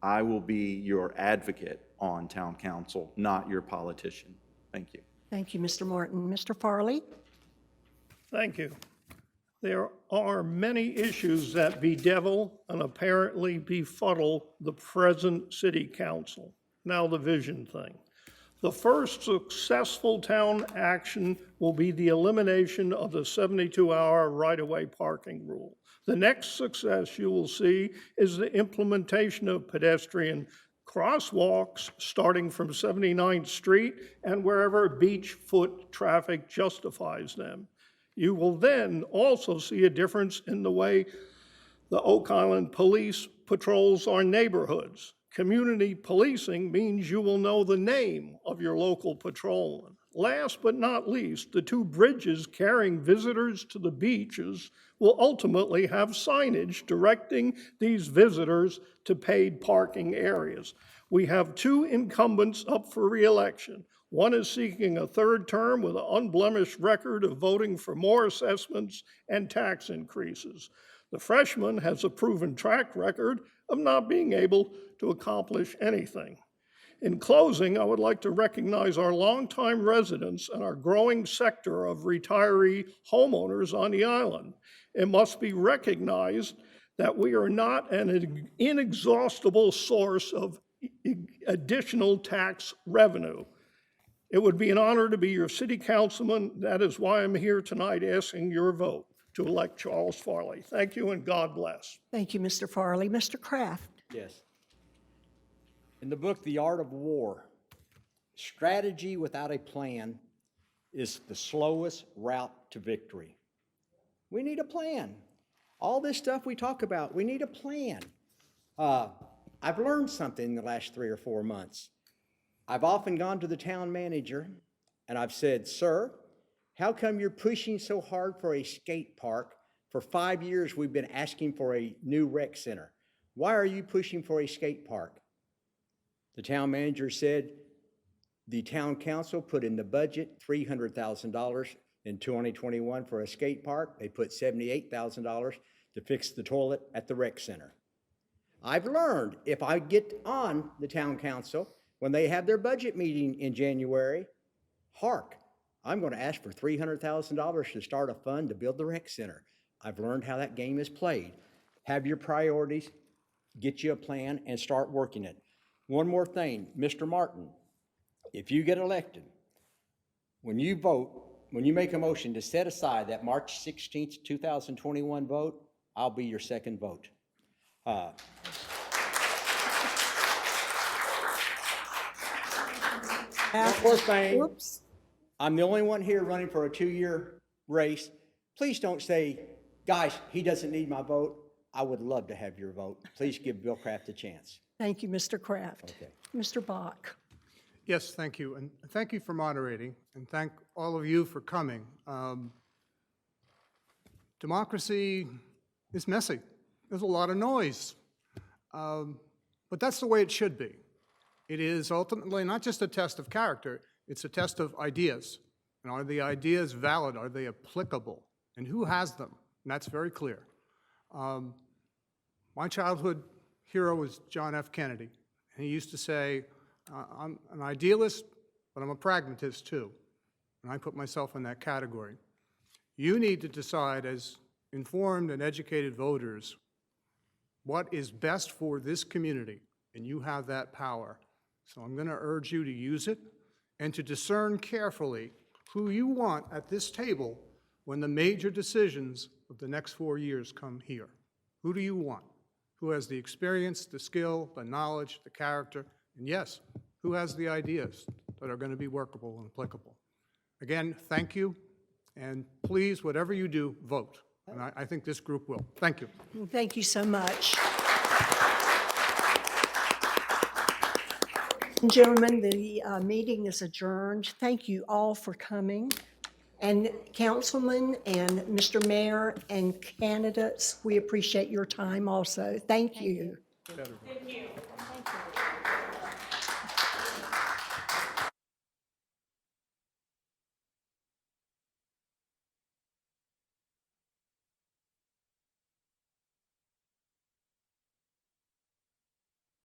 I will be your advocate on town council, not your politician. Thank you. Thank you, Mr. Martin. Mr. Farley? Thank you. There are many issues that bedevil and apparently befuddle the present city council. Now the vision thing. The first successful town action will be the elimination of the 72-hour right-of-way parking rule. The next success you will see is the implementation of pedestrian crosswalks starting from 79th Street and wherever beach foot traffic justifies them. You will then also see a difference in the way the Oak Island Police patrols our neighborhoods. Community policing means you will know the name of your local patrolman. Last but not least, the 2 bridges carrying visitors to the beaches will ultimately have signage directing these visitors to paid parking areas. We have 2 incumbents up for re-election. One is seeking a 3rd term with an unblemished record of voting for more assessments and tax increases. The freshman has a proven track record of not being able to accomplish anything. In closing, I would like to recognize our longtime residents and our growing sector of retiree homeowners on the island. It must be recognized that we are not an inexhaustible source of additional tax revenue. It would be an honor to be your city councilman. That is why I'm here tonight asking your vote to elect Charles Farley. Thank you and God bless. Thank you, Mr. Farley. Mr. Kraft? Yes. In the book, The Art of War, strategy without a plan is the slowest route to victory. We need a plan. All this stuff we talk about, we need a plan. I've learned something in the last 3 or 4 months. I've often gone to the town manager and I've said, "Sir, how come you're pushing so hard for a skate park? For 5 years, we've been asking for a new rec center. Why are you pushing for a skate park?" The town manager said, "The town council put in the budget $300,000 in 2021 for a skate park. They put $78,000 to fix the toilet at the rec center." I've learned if I get on the town council, when they have their budget meeting in January, hark, I'm going to ask for $300,000 to start a fund to build the rec center. I've learned how that game is played. Have your priorities, get you a plan, and start working it. One more thing, Mr. Martin, if you get elected, when you vote, when you make a motion to set aside that March 16th, 2021 vote, I'll be your second vote. One more thing. Whoops. I'm the only one here running for a 2-year race. Please don't say, "Guys, he doesn't need my vote." I would love to have your vote. Please give Bill Kraft a chance. Thank you, Mr. Kraft. Okay. Mr. Bach? Yes, thank you, and thank you for moderating, and thank all of you for coming. Democracy is messy. There's a lot of noise, but that's the way it should be. It is ultimately not just a test of character, it's a test of ideas. And are the ideas valid? Are they applicable? And who has them? And that's very clear. My childhood hero was John F. Kennedy. And he used to say, "I'm an idealist, but I'm a pragmatist too." And I put myself in that category. You need to decide as informed and educated voters what is best for this community, and you have that power. So I'm going to urge you to use it and to discern carefully who you want at this table when the major decisions of the next 4 years come here. Who do you want? Who has the experience, the skill, the knowledge, the character, and yes, who has the ideas that are going to be workable and applicable? Again, thank you, and please, whatever you do, vote. And I think this group will. Thank you. Thank you so much. Gentlemen, the meeting is adjourned. Thank you all for coming. And councilmen and Mr. Mayor and candidates, we appreciate your time also. Thank you. Thank you.